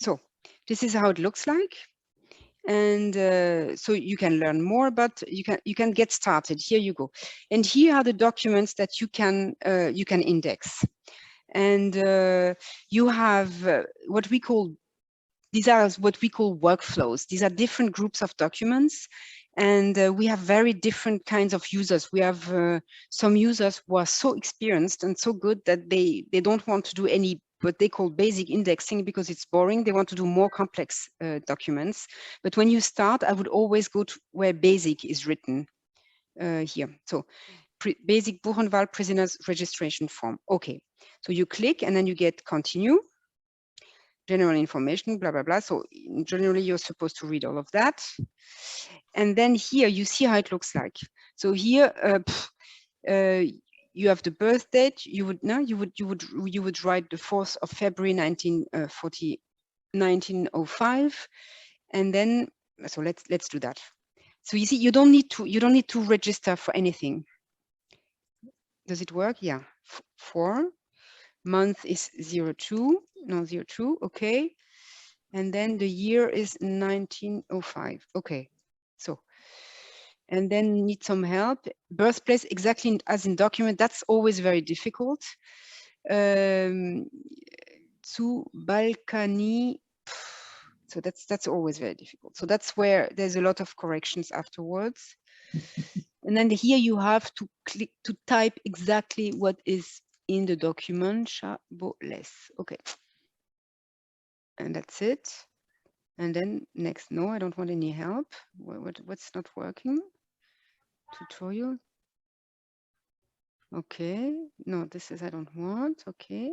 So this is how it looks like, and so you can learn more, but you can get started. Here you go, and here are the documents that you can index, and you have what we call, these are what we call workflows. These are different groups of documents, and we have very different kinds of users. We have some users who are so experienced and so good that they don't want to do any what they call basic indexing because it's boring. They want to do more complex documents. But when you start, I would always go to where basic is written here. So basic Buchenwald prisoners registration form. Okay, so you click and then you get continue. General information, blah, blah, blah. So generally you're supposed to read all of that. And then here you see how it looks like. So here you have the birth date. You would write the 4th of February 1905. And then, so let's do that. So you see, you don't need to register for anything. Does it work? Yeah. 4. Month is 02. No, 02. Okay. And then the year is 1905. Okay. So, and then need some help. Birthplace, exactly as in document. That's always very difficult. Zu Balkani. So that's always very difficult. So that's where there's a lot of corrections afterwards. And then here you have to click to type exactly what is in the document. Chaboles. Okay. And that's it. And then next, no, I don't want any help. What's not working? Tutorial. Okay. No, this is I don't want. Okay.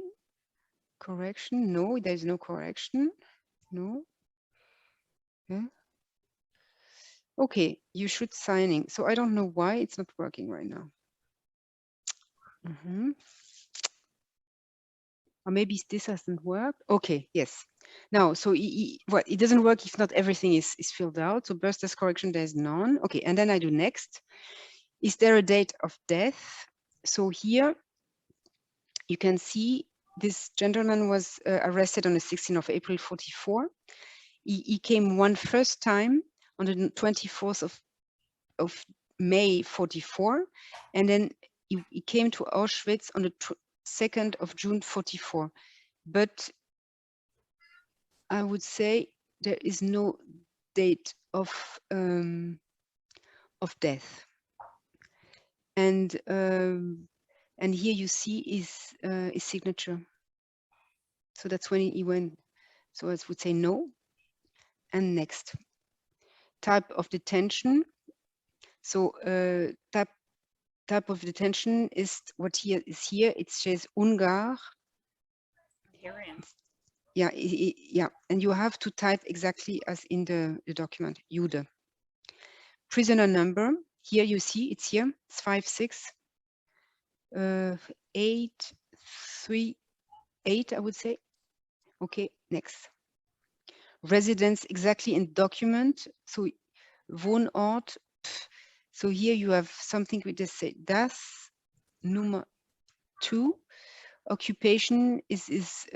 Correction. No, there's no correction. No. Yeah. Okay, you should signing. So I don't know why it's not working right now. Or maybe this doesn't work. Okay, yes. Now, so it doesn't work if not everything is filled out. So birthday correction, there's none. Okay, and then I do next. Is there a date of death? So here you can see this gentleman was arrested on the 16th of April, 44. He came one first time on the 24th of May, 44. And then he came to Auschwitz on the 2nd of June, 44. But I would say there is no date of death. And here you see his signature. So that's when he went. So I would say no. and next. Type of detention. So type of detention is what here is here. It says Ungar. Hungarian. Yeah, yeah, and you have to type exactly as in the document, Jude. Prisoner number, here you see, it's here, it's 56838, I would say. Okay, next. Residence exactly in document, so Wohnort. So here you have something we just say, das Nummer 2. Occupation is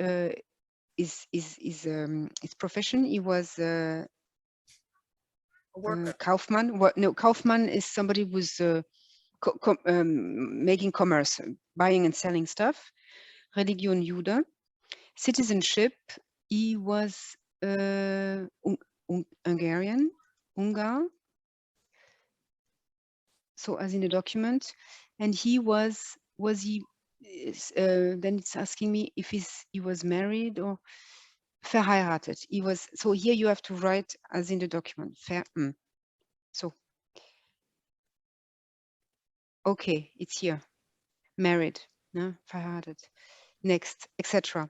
profession. He was A worker. Kaufmann. No, Kaufmann is somebody who's making commerce, buying and selling stuff. Religion Jude. Citizenship, he was Hungarian, Ungar. So as in the document, and he was he? Then it's asking me if he was married or verheiratet. He was. So here you have to write as in the document. So okay, it's here. Married, no, verheiratet. Next, etc.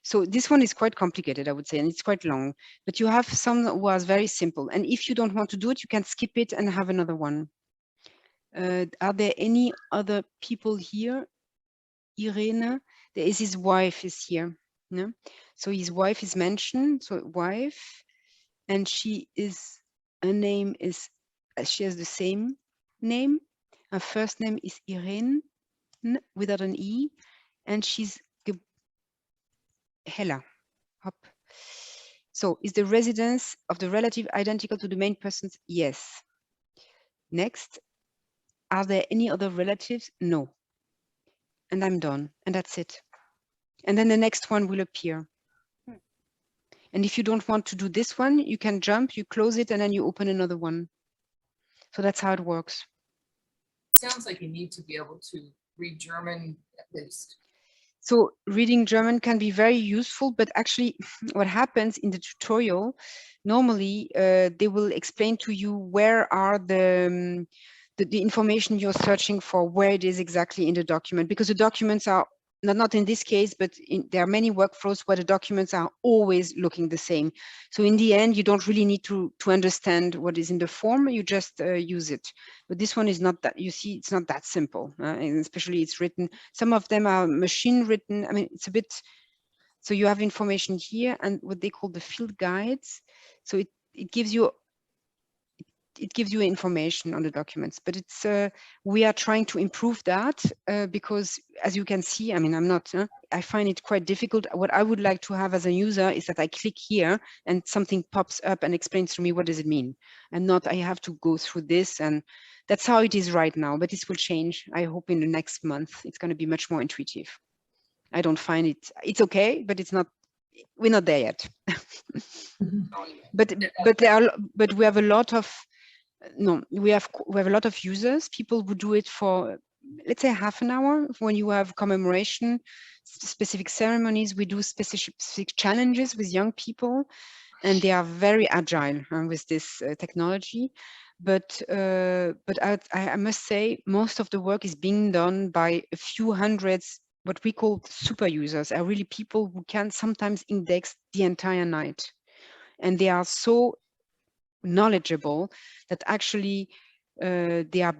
So this one is quite complicated, I would say, and it's quite long. But you have some who are very simple. And if you don't want to do it, you can skip it and have another one. Are there any other people here? Irene, there is his wife is here. No? So his wife is mentioned, so wife, and she is, her name is, she has the same name. Her first name is Irene, without an E, and she's Hella. Hop. So is the residence of the relative identical to the main persons? Yes. Next. Are there any other relatives? No. And I'm done. And that's it. And then the next one will appear. And if you don't want to do this one, you can jump, you close it, and then you open another one. So that's how it works. Sounds like you need to be able to read German at least. So reading German can be very useful, but actually what happens in the tutorial, normally they will explain to you where are the information you're searching for, where it is exactly in the document, because the documents are not in this case, but there are many workflows where the documents are always looking the same. So in the end, you don't really need to understand what is in the form, you just use it. But this one is not that, you see, it's not that simple, and especially it's written, some of them are machine written. I mean, it's a bit, so you have information here and what they call the field guides. So it gives you information on the documents, but it's we are trying to improve that because as you can see, I mean, I find it quite difficult. What I would like to have as a user is that I click here and something pops up and explains to me what does it mean, and not I have to go through this. And that's how it is right now, but this will change. I hope in the next month it's going to be much more intuitive. I don't find it's okay, but it's not, we're not there yet. but we have a lot of we have a lot of users, people who do it for, let's say, half an hour. When you have commemoration, specific ceremonies, we do specific challenges with young people, and they are very agile with this technology. But I must say, most of the work is being done by a few hundreds, what we call super users, are really people who can sometimes index the entire night. And they are so knowledgeable that actually they are,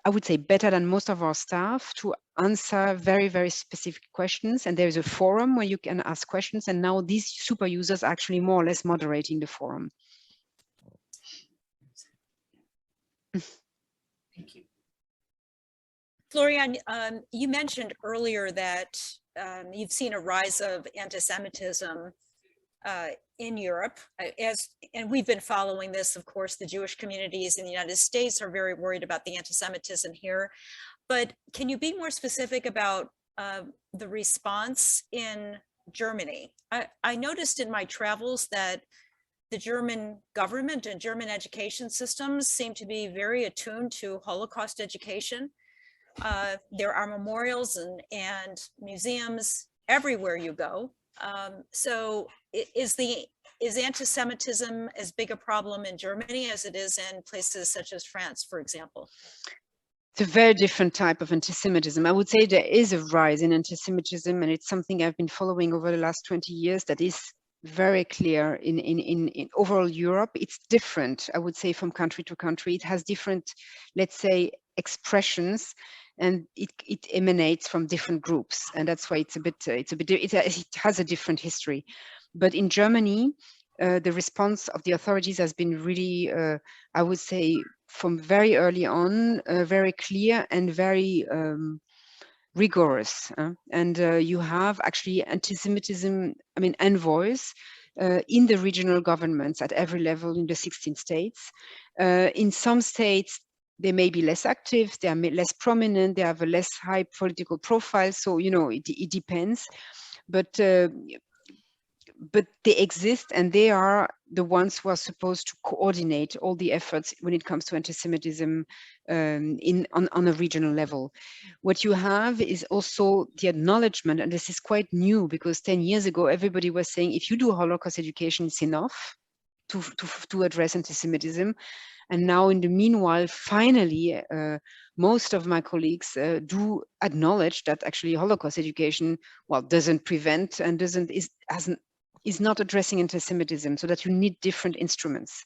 I would say, better than most of our staff to answer very, very specific questions. And there is a forum where you can ask questions. And now these super users are actually more or less moderating the forum. Thank you. Floriane, you mentioned earlier that you've seen a rise of anti-Semitism in Europe, and we've been following this. Of course, the Jewish communities in the United States are very worried about the anti-Semitism here. But can you be more specific about the response in Germany? I noticed in my travels that the German government and German education systems seem to be very attuned to Holocaust education. There are memorials and museums everywhere you go. So is the is anti-Semitism as big a problem in Germany as it is in places such as France, for example? It's a very different type of anti-Semitism. I would say there is a rise in anti-Semitism, and it's something I've been following over the last 20 years that is very clear in overall Europe. It's different, I would say, from country to country. It has different, let's say, expressions, and it emanates from different groups, and that's why it has a different history. But in Germany, the response of the authorities has been really, I would say, from very early on, very clear and very rigorous. And you have actually anti-Semitism, I mean, envoys in the regional governments at every level in the 16 states. In some states, they may be less active, they are less prominent, they have a less high political profile. So, you know, it depends. But they exist, and they are the ones who are supposed to coordinate all the efforts when it comes to anti-Semitism on a regional level. What you have is also the acknowledgement, and this is quite new because 10 years ago, everybody was saying, if you do Holocaust education, it's enough to address anti-Semitism. And now in the meanwhile, finally, most of my colleagues do acknowledge that actually Holocaust education, well, doesn't prevent and is not addressing anti-Semitism, so that you need different instruments.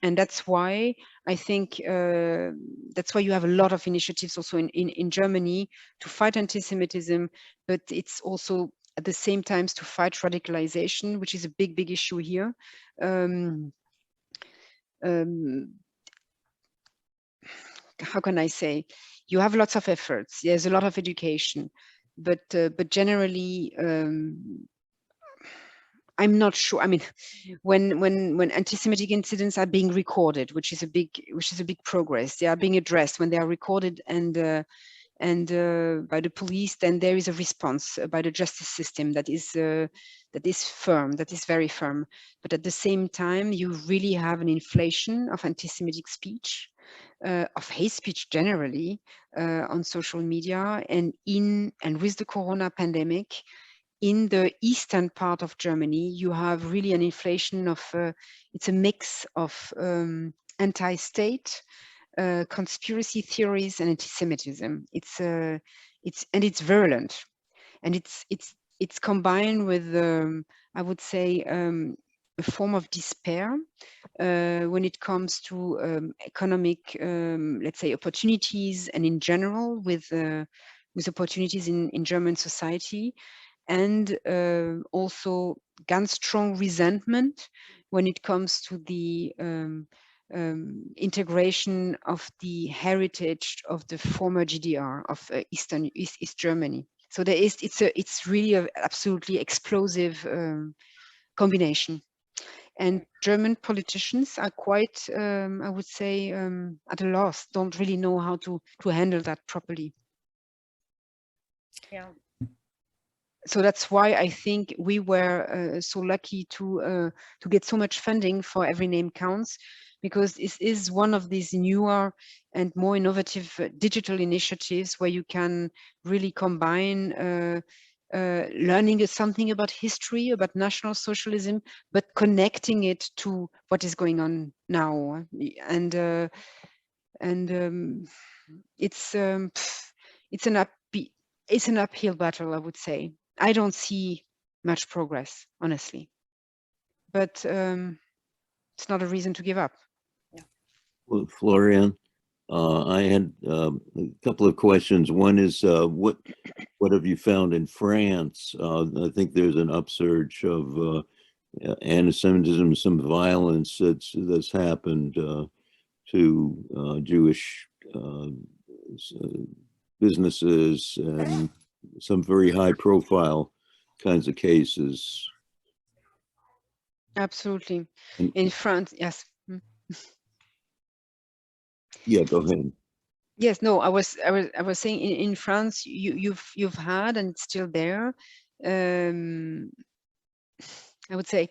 And that's why I think that's why you have a lot of initiatives also in Germany to fight anti-Semitism, but it's also at the same time to fight radicalization, which is a big issue here. How can I say? You have lots of efforts. There's a lot of education, but generally, I'm not sure. I mean, when anti-Semitic incidents are being recorded, which is a big progress, they are being addressed when they are recorded and by the police, then there is a response by the justice system that is firm, that is very firm. But at the same time, you really have an inflation of anti-Semitic speech, of hate speech generally on social media, and with the Corona pandemic. In the eastern part of Germany, you have really an inflation of, it's a mix of anti-state, conspiracy theories, and anti-Semitism. It's virulent, and it's combined with, I would say, a form of despair when it comes to economic, let's say, opportunities, and in general with opportunities in German society. And also ganz strong resentment when it comes to the integration of the heritage of the former GDR of East Germany. So it's really an absolutely explosive combination. And German politicians are quite, I would say, at a loss, don't really know how to handle that properly. Yeah. So that's why I think we were so lucky to get so much funding for Every Name Counts, because this is one of these newer and more innovative digital initiatives where you can really combine learning something about history, about National Socialism, but connecting it to what is going on now. And it's an uphill battle, I would say. I don't see much progress, honestly, but it's not a reason to give up. Well, Floriane, I had a couple of questions. One is, what have you found in France? I think there's an upsurge of anti-Semitism, some violence that's happened to Jewish businesses, and some very high-profile kinds of cases. Absolutely. In France, yes. Yeah, go ahead. Yes, no, I was saying in France, you've had, and it's still there. I would say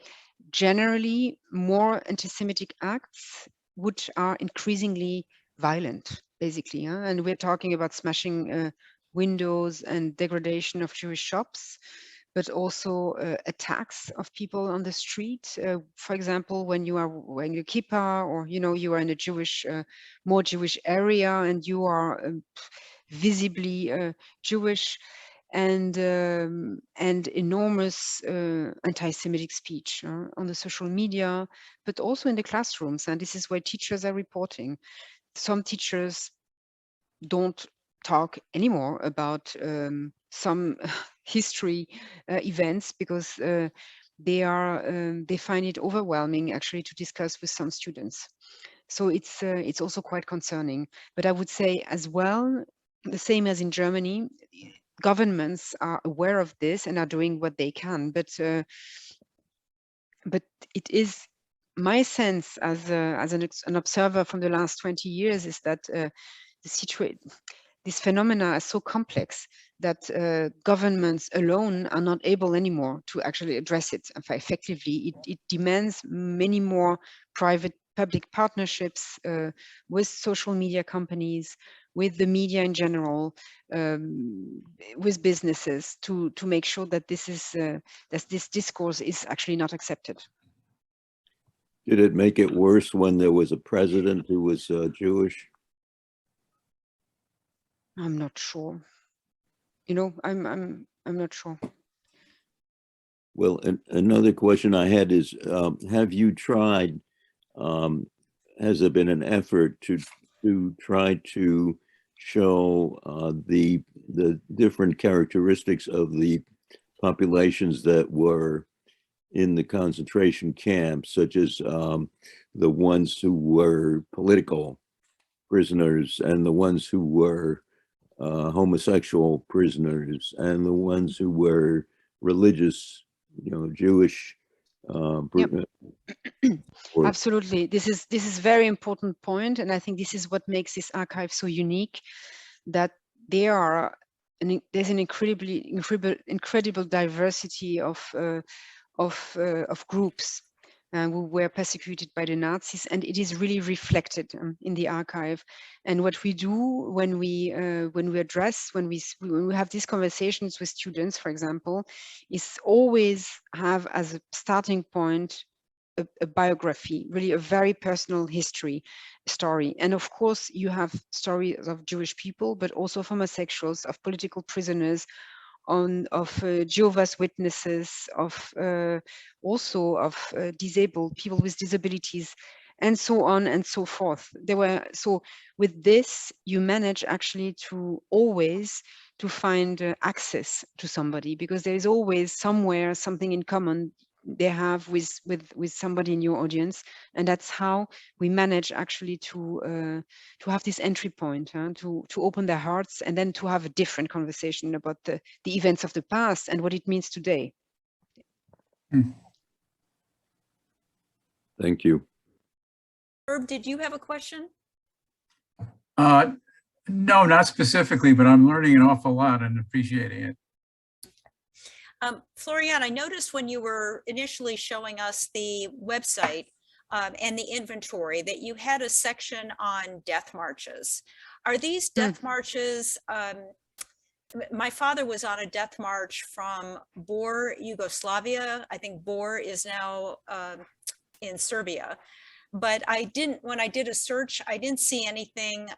generally more anti-Semitic acts, which are increasingly violent, basically. And we're talking about smashing windows and degradation of Jewish shops. but also attacks of people on the street. For example, when you are wearing a kippah, or you are in a Jewish, more Jewish area, and you are visibly Jewish, and enormous anti-Semitic speech on the social media, but also in the classrooms. And this is where teachers are reporting. Some teachers don't talk anymore about some history events, because they find it overwhelming actually to discuss with some students. So it's also quite concerning. But I would say as well, the same as in Germany, governments are aware of this and are doing what they can. But it is my sense as an observer from the last 20 years is that this phenomena are so complex that governments alone are not able anymore to actually address it effectively. It demands many more private-public partnerships with social media companies, with the media in general, with businesses, to make sure that this discourse is actually not accepted. Did it make it worse when there was a president who was Jewish? I'm not sure. I'm not sure. Well, another question I had is, have you tried, has there been an effort to try to show the different characteristics of the populations that were in the concentration camps, such as the ones who were political prisoners, and the ones who were homosexual prisoners, and the ones who were religious, Jewish. Yep. Absolutely. This is very important point, and I think this is what makes this archive so unique, that there's an incredible diversity of groups who were persecuted by the Nazis, and it is really reflected in the archive. And what we do when we have these conversations with students, for example, is always have as a starting point a biography, really a very personal history story. And of course, you have stories of Jewish people, but also of homosexuals, of political prisoners, of Jehovah's Witnesses, of also of disabled people with disabilities, and so on and so forth. So with this, you manage actually to always to find access to somebody, because there is always somewhere something in common they have with somebody in your audience, and that's how we manage actually to have this entry point, to open their hearts, and then to have a different conversation about the events of the past and what it means today. Thank you. Herb, did you have a question? No, not specifically, but I'm learning an awful lot and appreciating it. Floriane, I noticed when you were initially showing us the website and the inventory that you had a section on death marches. Are these death marches? My father was on a death march from Bor, Yugoslavia. I think Bor is now in Serbia. But when I did a search, I didn't see anything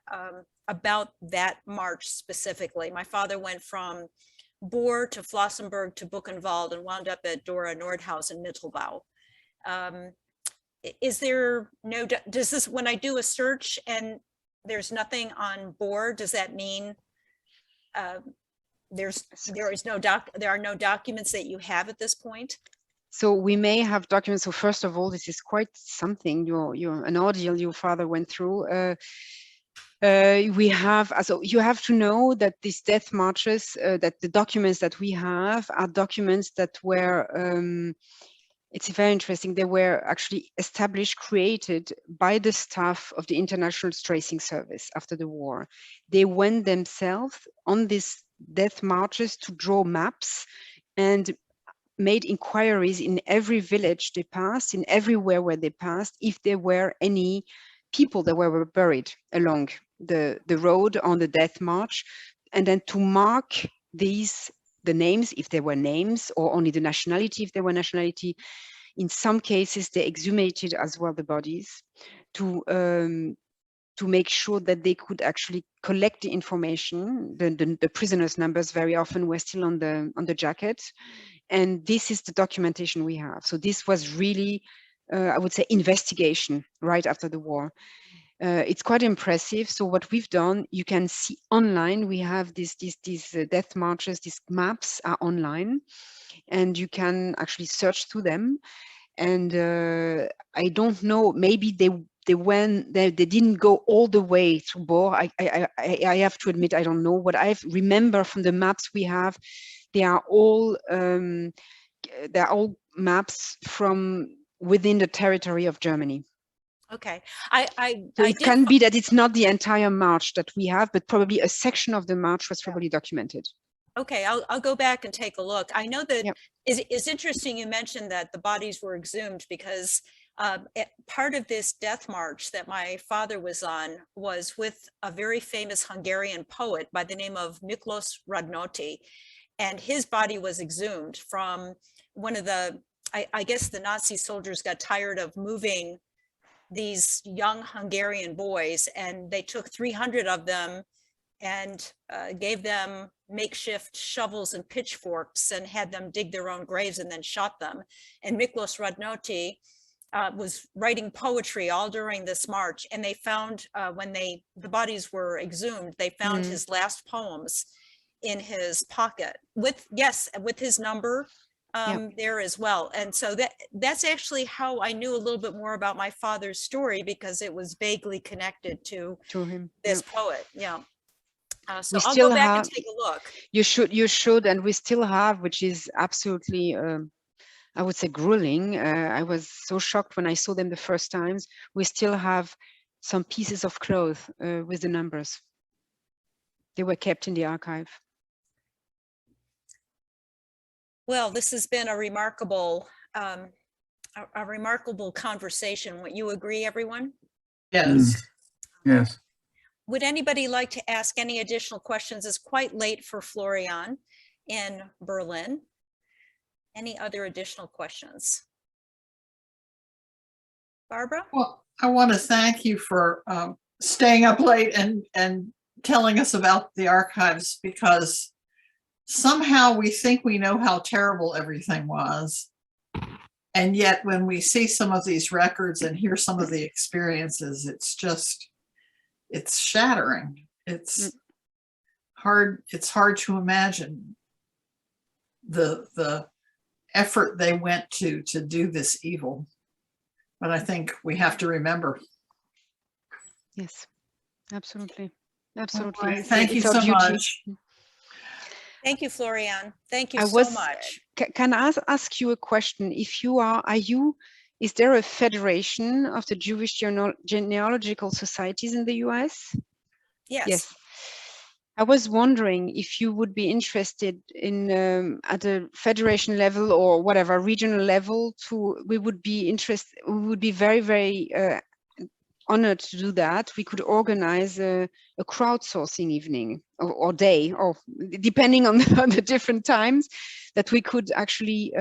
about that march specifically. My father went from Bor to Flossenburg to Buchenwald and wound up at Dora Nordhaus in Mittelbau. Is there no, does this, when I do a search and there's nothing on Bor, does that mean there are no documents that you have at this point? So we may have documents. So first of all, this is quite something, an ordeal your father went through. We have, so you have to know that these death marches, that the documents that we have are documents that were, it's very interesting, they were actually created by the staff of the International Tracing Service after the war. They went themselves on these death marches to draw maps and made inquiries in every village they passed, in everywhere where they passed, if there were any people that were buried along the road on the death march, and then to mark these the names, if there were names, or only the nationality, if there were nationality. In some cases, they exhumated as well the bodies to make sure that they could actually collect the information. The prisoners' numbers very often were still on the jacket, and this is the documentation we have. So this was really, I would say, investigation right after the war. It's quite impressive. So what we've done, you can see online. We have these death marches. These maps are online, and you can actually search through them. And I don't know. Maybe they didn't go all the way through Bor. I have to admit, I don't know. What I remember from the maps we have, they are all maps from within the territory of Germany. Okay. So it can be that it's not the entire march that we have, but probably a section of the march was probably documented. Okay, I'll go back and take a look. I know that it's interesting you mentioned that the bodies were exhumed, because part of this death march that my father was on was with a very famous Hungarian poet by the name of Miklos Radnóti, and his body was exhumed from one of the, I guess the Nazi soldiers got tired of moving these young Hungarian boys, and they took 300 of them and gave them makeshift shovels and pitchforks and had them dig their own graves and then shot them. And Miklos Radnóti was writing poetry all during this march, and they found when the bodies were exhumed, they found his last poems in his pocket with his number there as well. And so that's actually how I knew a little bit more about my father's story, because it was vaguely connected to him, this poet. So I'll go back and take a look. You should, and we still have, which is absolutely, I would say, grueling. I was so shocked when I saw them the first times. We still have some pieces of cloth with the numbers. They were kept in the archive. Well, this has been a remarkable conversation. Would you agree, everyone? Yes. Yes. Would anybody like to ask any additional questions? It's quite late for Floriane in Berlin. Any other additional questions? Barbara? Well, I want to thank you for staying up late and telling us about the archives, because somehow we think we know how terrible everything was. And yet when we see some of these records and hear some of the experiences, it's shattering. It's hard to imagine the effort they went to do this evil. But I think we have to remember. Yes, absolutely. Absolutely. Right. Thank you so much. Thank you, Floriane. Thank you so much. Can I ask you a question? If you is there a federation of the Jewish genealogical societies in the US? Yes. I was wondering if you would be interested in at a federation level or whatever regional level we would be very, very honored to do that. We could organize a crowdsourcing evening or day, or depending on the different times, that we could actually,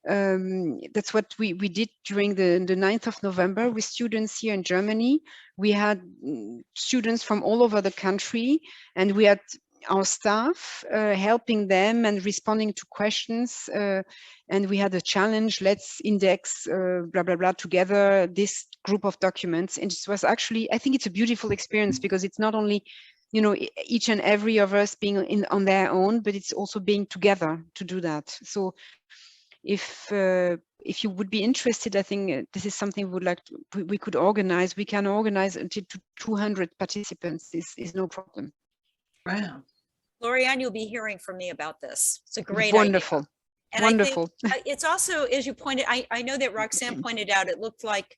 that's what we did during the 9th of November with students here in Germany. We had students from all over the country, and we had our staff helping them and responding to questions. And we had a challenge, let's index blah, blah, blah together this group of documents. And it was actually, I think it's a beautiful experience, because it's not only, each and every of us being on their own, but it's also being together to do that. So if you would be interested, I think this is something we could organize. We can organize until 200 participants. This is no problem. Wow. Floriane, you'll be hearing from me about this. It's a great Wonderful. idea. And wonderful. I think it's also, as you pointed, I know that Roxanne pointed out, it looked like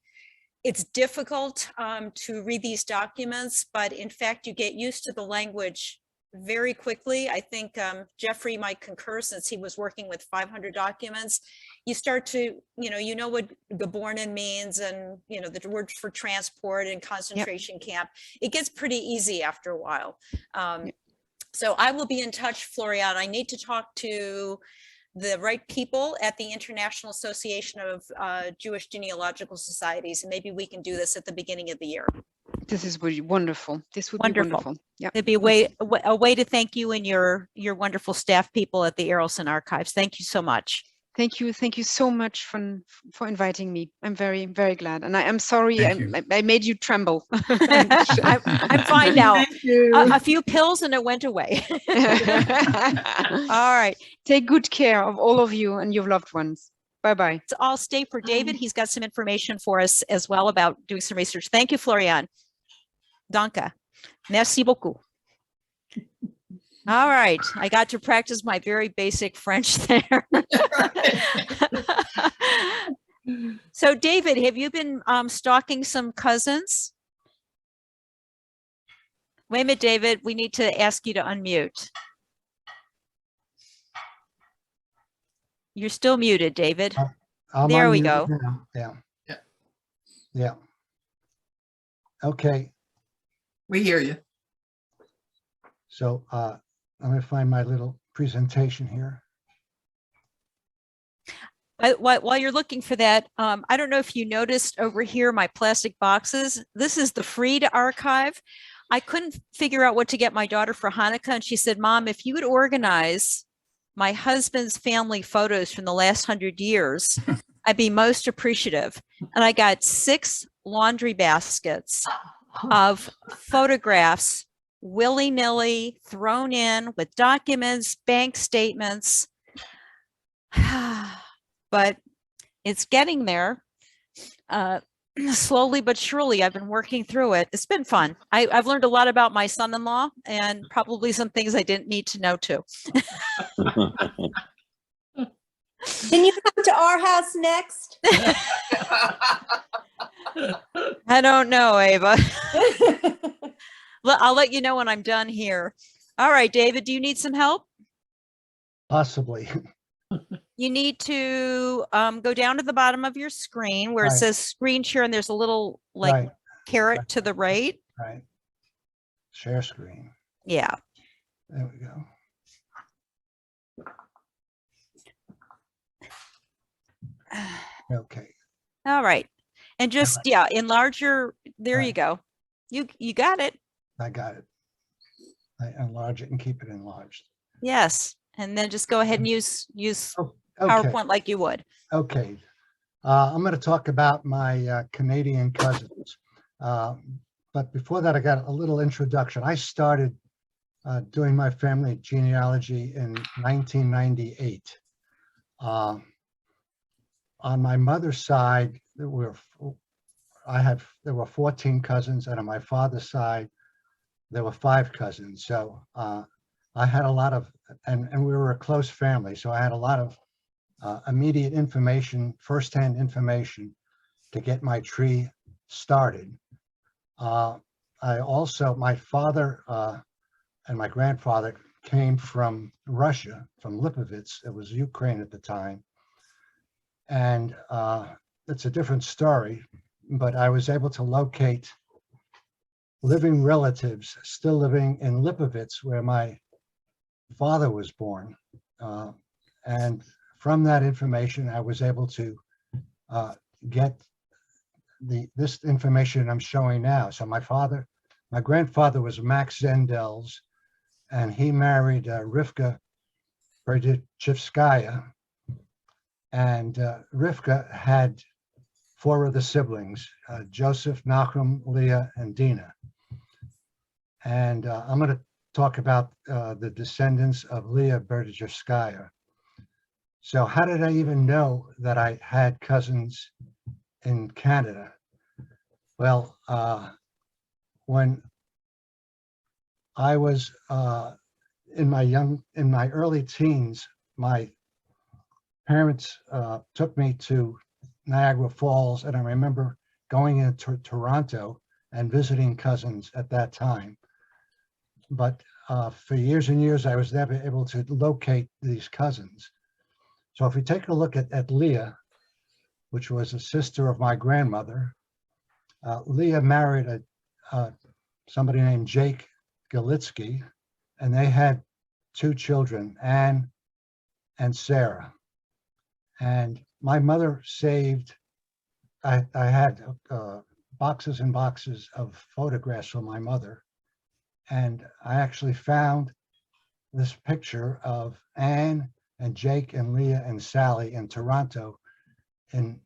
it's difficult to read these documents, but in fact, you get used to the language very quickly. I think Jeffrey might concur, since he was working with 500 documents. You start to, you know what Geborenen means, and the word for transport and concentration camp. It gets pretty easy after a while. So I will be in touch, Floriane. I need to talk to the right people at the International Association of Jewish Genealogical Societies, and maybe we can do this at the beginning of the year. This is really wonderful. This would Wonderful. be wonderful. Yeah. It'd be a way to thank you and your wonderful staff people at the Errolson Archives. Thank you so much. Thank you. Thank you so much for inviting me. I'm very, very glad. And I'm sorry Thank you. I made you tremble. I'm fine now. Thank you. A few pills and it went away. All right. Take good care of all of you and your loved ones. Bye-bye. So I'll stay for David. He's got some information for us as well about doing some research. Thank you, Floriane. Danke. Merci beaucoup. All right. I got to practice my very basic French there. So David, have you been stalking some cousins? Wait a minute, David. We need to ask you to unmute. You're still muted, David. There we go. Yeah. Yeah. Yeah. Okay. We hear you. So I'm going to find my little presentation here. While you're looking for that, I don't know if you noticed over here my plastic boxes. This is the Fried archive. I couldn't figure out what to get my daughter for Hanukkah, and she said, "Mom, if you would organize my husband's family photos from the last 100 years, I'd be most appreciative." And I got 6 laundry baskets of photographs willy-nilly thrown in with documents, bank statements. But it's getting there. Slowly but surely, I've been working through it. It's been fun. I've learned a lot about my son-in-law and probably some things I didn't need to know too. Can you come to our house next? I don't know, Ava. I'll let you know when I'm done here. All right, David, do you need some help? Possibly. You need to go down to the bottom of your screen where it Right. says screen share, and there's a little like Right. carrot to the right. Right. Share screen. Yeah. There we go. Okay. All right. And just, yeah, enlarge your, there you Right. go. You got it. I got it. I enlarge it and keep it enlarged. Yes. And then just go ahead and use Okay. PowerPoint like you would. Okay. I'm going to talk about my Canadian cousins. But before that, I got a little introduction. I started doing my family genealogy in 1998. On my mother's side, there were 14 cousins, and on my father's side, there were 5 cousins. So I had a lot of, and we were a close family, so I had a lot of immediate information, firsthand information to get my tree started. I also, my father and my grandfather came from Russia, from Lipovitz. It was Ukraine at the time. And it's a different story, but I was able to locate living relatives still living in Lipovitz, where my father was born. And from that information, I was able to get this information I'm showing now. So my grandfather was Max Zendels, and he married Rivka Berdychevskaya. And Rivka had 4 other siblings, Joseph, Nachum, Leah, and Dina. And I'm going to talk about the descendants of Leah Berdychevskaya. So how did I even know that I had cousins in Canada? Well, when I was in my early teens, my parents took me to Niagara Falls, and I remember going into Toronto and visiting cousins at that time. But for years and years, I was never able to locate these cousins. So if we take a look at Leah, which was a sister of my grandmother, Leah married somebody named Jake Galitsky, and they had two children, Anne and Sarah. And my mother saved, I had boxes and boxes of photographs from my mother. And I actually found this picture of Anne and Jake and Leah and Sally in Toronto in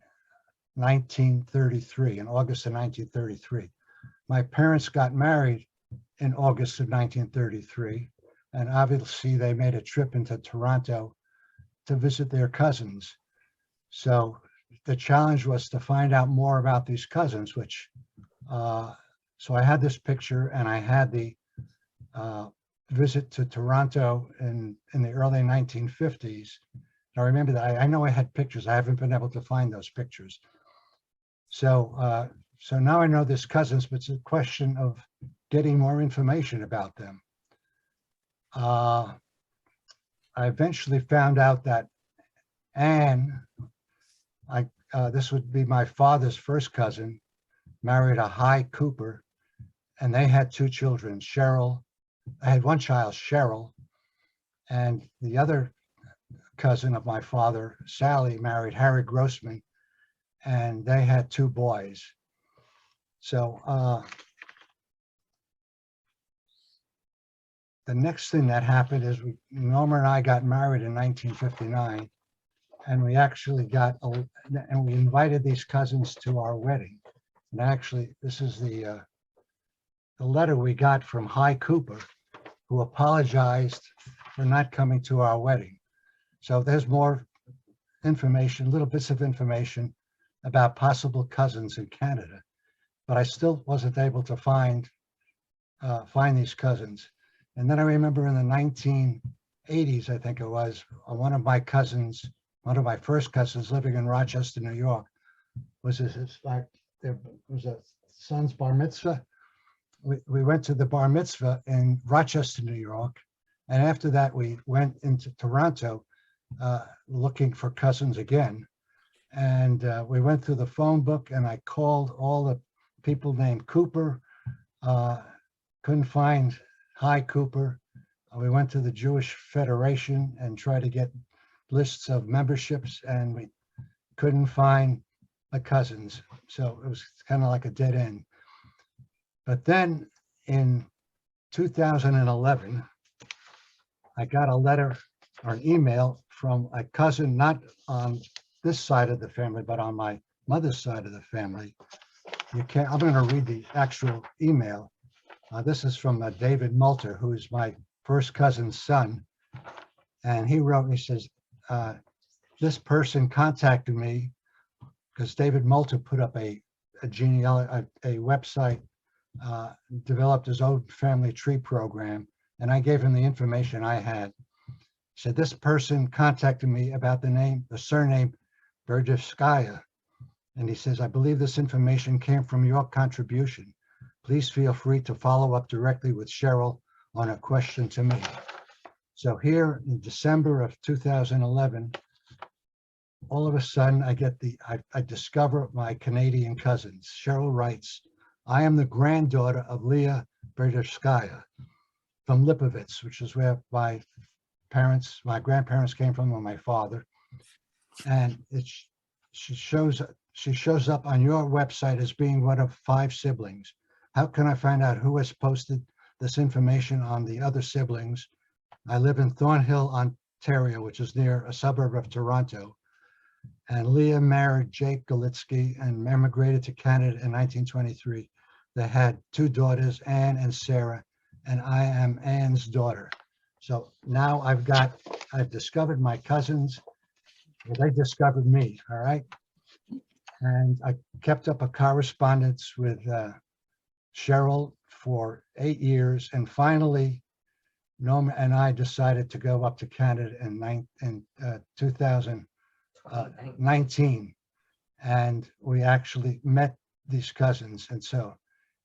1933, in August of 1933. My parents got married in August of 1933, and obviously they made a trip into Toronto to visit their cousins. So the challenge was to find out more about these cousins, which, so I had this picture and I had the visit to Toronto in the early 1950s. I remember that. I know I had pictures. I haven't been able to find those pictures. So, so now I know there's cousins, but it's a question of getting more information about them. I eventually found out that Anne, this would be my father's first cousin, married a High Cooper, and they had two children, Cheryl. I had one child, Cheryl, and the other cousin of my father, Sally, married Harry Grossman, and they had two boys. So the next thing that happened is Norma and I got married in 1959, and we actually and we invited these cousins to our wedding. And actually, this is the letter we got from High Cooper, who apologized for not coming to our wedding. So there's more information, little bits of information about possible cousins in Canada, but I still wasn't able to find these cousins. And then I remember in the 1980s, I think it was, one of my first cousins living in Rochester, New York, there was a son's bar mitzvah. We went to the bar mitzvah in Rochester, New York. And after that, we went into Toronto looking for cousins again. And we went through the phone book and I called all the people named Cooper, couldn't find High Cooper. We went to the Jewish Federation and tried to get lists of memberships, and we couldn't find the cousins. So it was kind of like a dead end. But then in 2011, I got a letter or an email from a cousin, not on this side of the family, but on my mother's side of the family. I'm going to read the actual email. This is from David Moulter, who is my first cousin's son. And he wrote me, says, this person contacted me because David Moulter put up a website, developed his own family tree program, and I gave him the information I had. He said, this person contacted me about the surname Berdzhevskaya. And he says, I believe this information came from your contribution. Please feel free to follow up directly with Cheryl on a question to me. So here in December of 2011, all of a sudden I discover my Canadian cousins. Cheryl writes, I am the granddaughter of Leah Berdzhevskaya from Lipovitz, which is where my grandparents came from, or my father. And she shows up on your website as being one of 5 siblings. How can I find out who has posted this information on the other siblings? I live in Thornhill, Ontario, which is near a suburb of Toronto. And Leah married Jake Galitsky and emigrated to Canada in 1923. They had 2 daughters, Anne and Sarah, and I am Anne's daughter. So now I've discovered my cousins. They discovered me, all right? And I kept up a correspondence with Cheryl for 8 years. And finally, Norma and I decided to go up to Canada in 2019. And we actually met these cousins. And so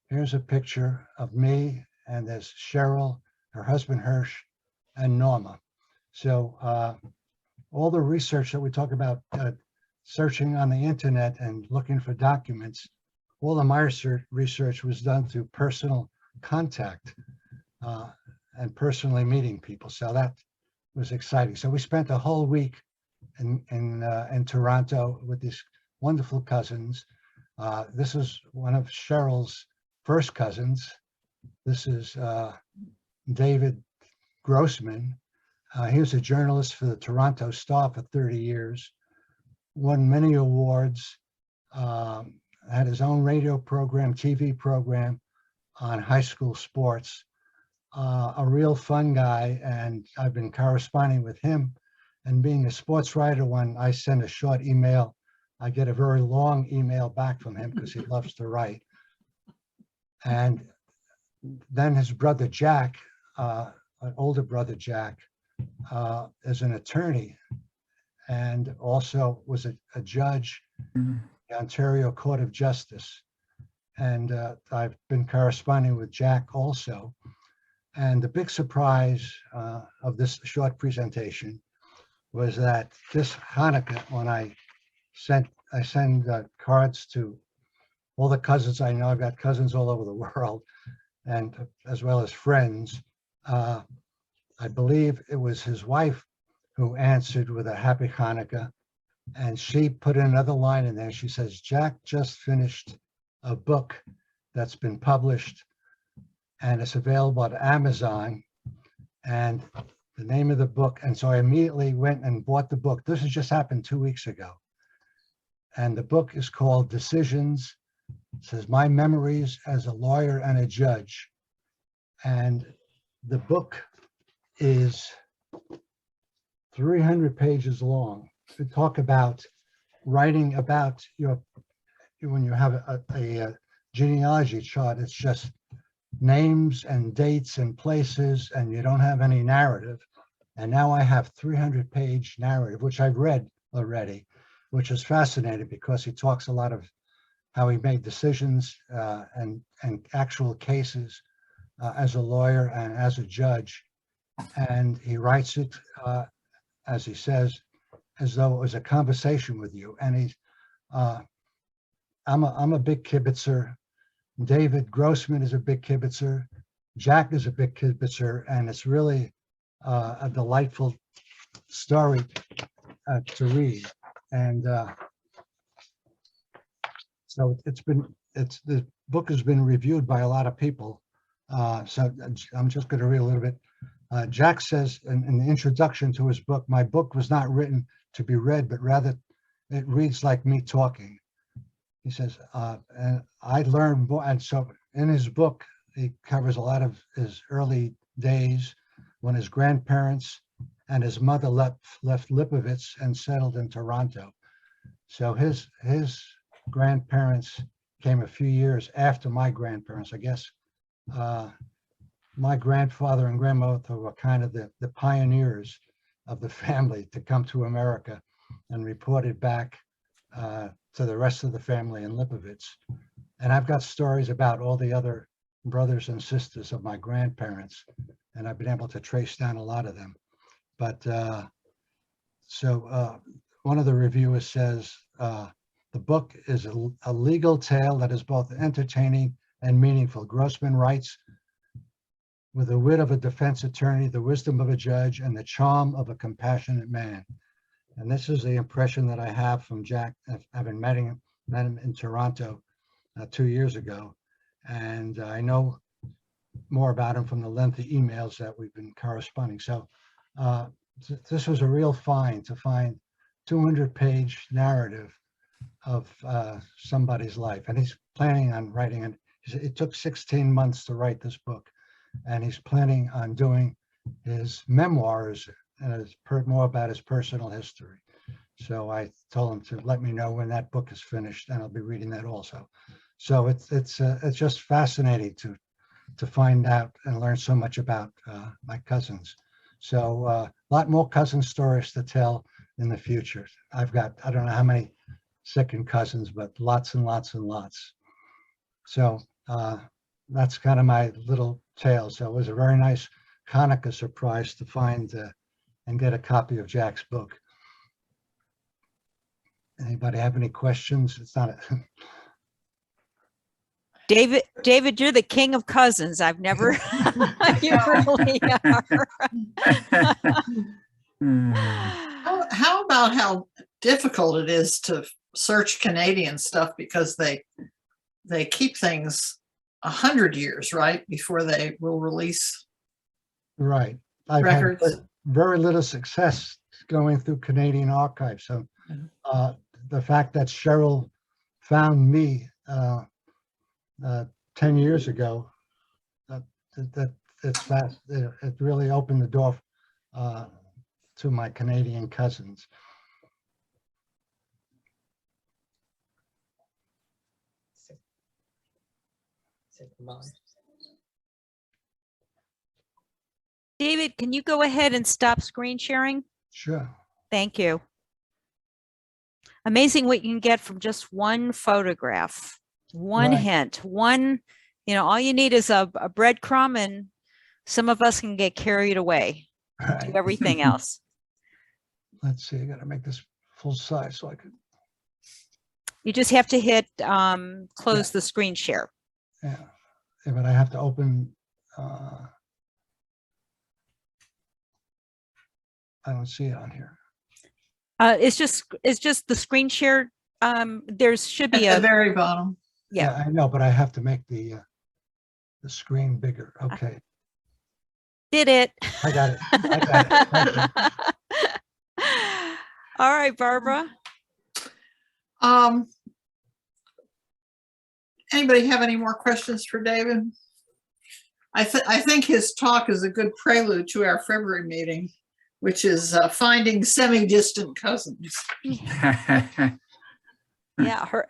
here's a picture of me, and there's Cheryl, her husband Hirsch, and Norma. So all the research that we talk about, searching on the internet and looking for documents, all of my research was done through personal contact. and personally meeting people. So that was exciting. So we spent a whole week in Toronto with these wonderful cousins. This is one of Cheryl's first cousins. This is David Grossman. He was a journalist for the Toronto Star for 30 years, won many awards, had his own radio program, TV program on high school sports. A real fun guy, and I've been corresponding with him. And being a sports writer, when I send a short email, I get a very long email back from him because he loves to write. And then his brother Jack, an older brother Jack, is an attorney and also was a judge in the Ontario Court of Justice. And I've been corresponding with Jack also. And the big surprise of this short presentation was that this Hanukkah, when I send cards to all the cousins I know, I've got cousins all over the world, and as well as friends. I believe it was his wife who answered with a happy Hanukkah, and she put another line in there. She says, Jack just finished a book that's been published and it's available at Amazon, and the name of the book. And so I immediately went and bought the book. This has just happened 2 weeks ago. And the book is called Decisions. It says, My Memories as a Lawyer and a Judge. And the book is 300 pages long to talk about writing about when you have a genealogy chart, it's just names and dates and places, and you don't have any narrative. And now I have 300-page narrative, which I've read already, which is fascinating because he talks a lot of how he made decisions and actual cases as a lawyer and as a judge. And he writes it, as he says, as though it was a conversation with you. And he's, I'm a big kibitzer. David Grossman is a big kibitzer. Jack is a big kibitzer, and it's really a delightful story to read. And so the book has been reviewed by a lot of people. So I'm just going to read a little bit. Jack says in the introduction to his book, my book was not written to be read, but rather it reads like me talking. He says, and I learned more. And so in his book, he covers a lot of his early days when his grandparents and his mother left Lipovitz and settled in Toronto. So his grandparents came a few years after my grandparents. I guess my grandfather and grandmother were kind of the pioneers of the family to come to America and reported back to the rest of the family in Lipovitz. And I've got stories about all the other brothers and sisters of my grandparents, and I've been able to trace down a lot of them. But one of the reviewers says, the book is a legal tale that is both entertaining and meaningful. Grossman writes with the wit of a defense attorney, the wisdom of a judge, and the charm of a compassionate man. And this is the impression that I have from Jack, having met him in Toronto 2 years ago. And I know more about him from the lengthy emails that we've been corresponding. So this was a real find to find 200-page narrative of somebody's life. And he's planning on writing it. It took 16 months to write this book. And he's planning on doing his memoirs and more about his personal history. So I told him to let me know when that book is finished, and I'll be reading that also. So it's just fascinating to find out and learn so much about my cousins. So a lot more cousin stories to tell in the future. I've got, I don't know how many second cousins, but lots and lots and lots. So that's kind of my little tale. So it was a very nice Hanukkah surprise to find and get a copy of Jack's book. Anybody have any questions? It's not David, you're the king of cousins. I've never, you really are. How about how difficult it is to search Canadian stuff because they keep things 100 years, right, before they will release Right. I've had records. very little success going through Canadian archives. So the fact that Cheryl found me 10 years ago, that it's fast. It really opened the door to my Canadian cousins. David, can you go ahead and stop screen sharing? Sure. Thank you. Amazing what you can get from just one photograph, one Right. hint, one, all you need is a breadcrumb and some of us can get carried away Right. to everything else. Let's see. I got to make this full size so I could. You just have to hit close the screen share. Yeah. But I have to open. I don't see it on here. It's just the screen share. There should be At the a very bottom. Yeah. I know, but I have to make the screen bigger. Okay. Did it. I got it. I got it. Thank you. All right, Barbara. Anybody have any more questions for David? I think his talk is a good prelude to our February meeting, which is finding semi-distant cousins. Yeah,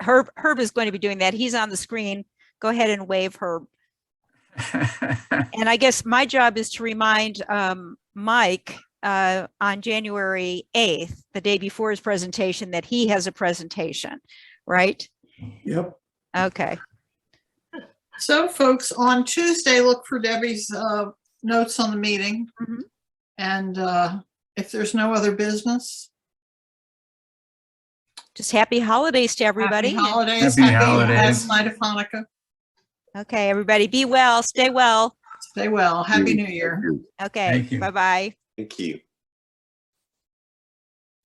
Herb is going to be doing that. He's on the screen. Go ahead and wave Herb. And I guess my job is to remind Mike on January 8th, the day before his presentation, that he has a presentation, right? Yep. Okay. So folks, on Tuesday, look for Debbie's notes on the meeting. Mhm. And if there's no other business, Just happy holidays to everybody. happy holidays. Happy holidays. Last night of Hanukkah. Okay, everybody be well, stay well. Stay well. Happy New Year. Okay, Thank you. bye-bye. Thank you.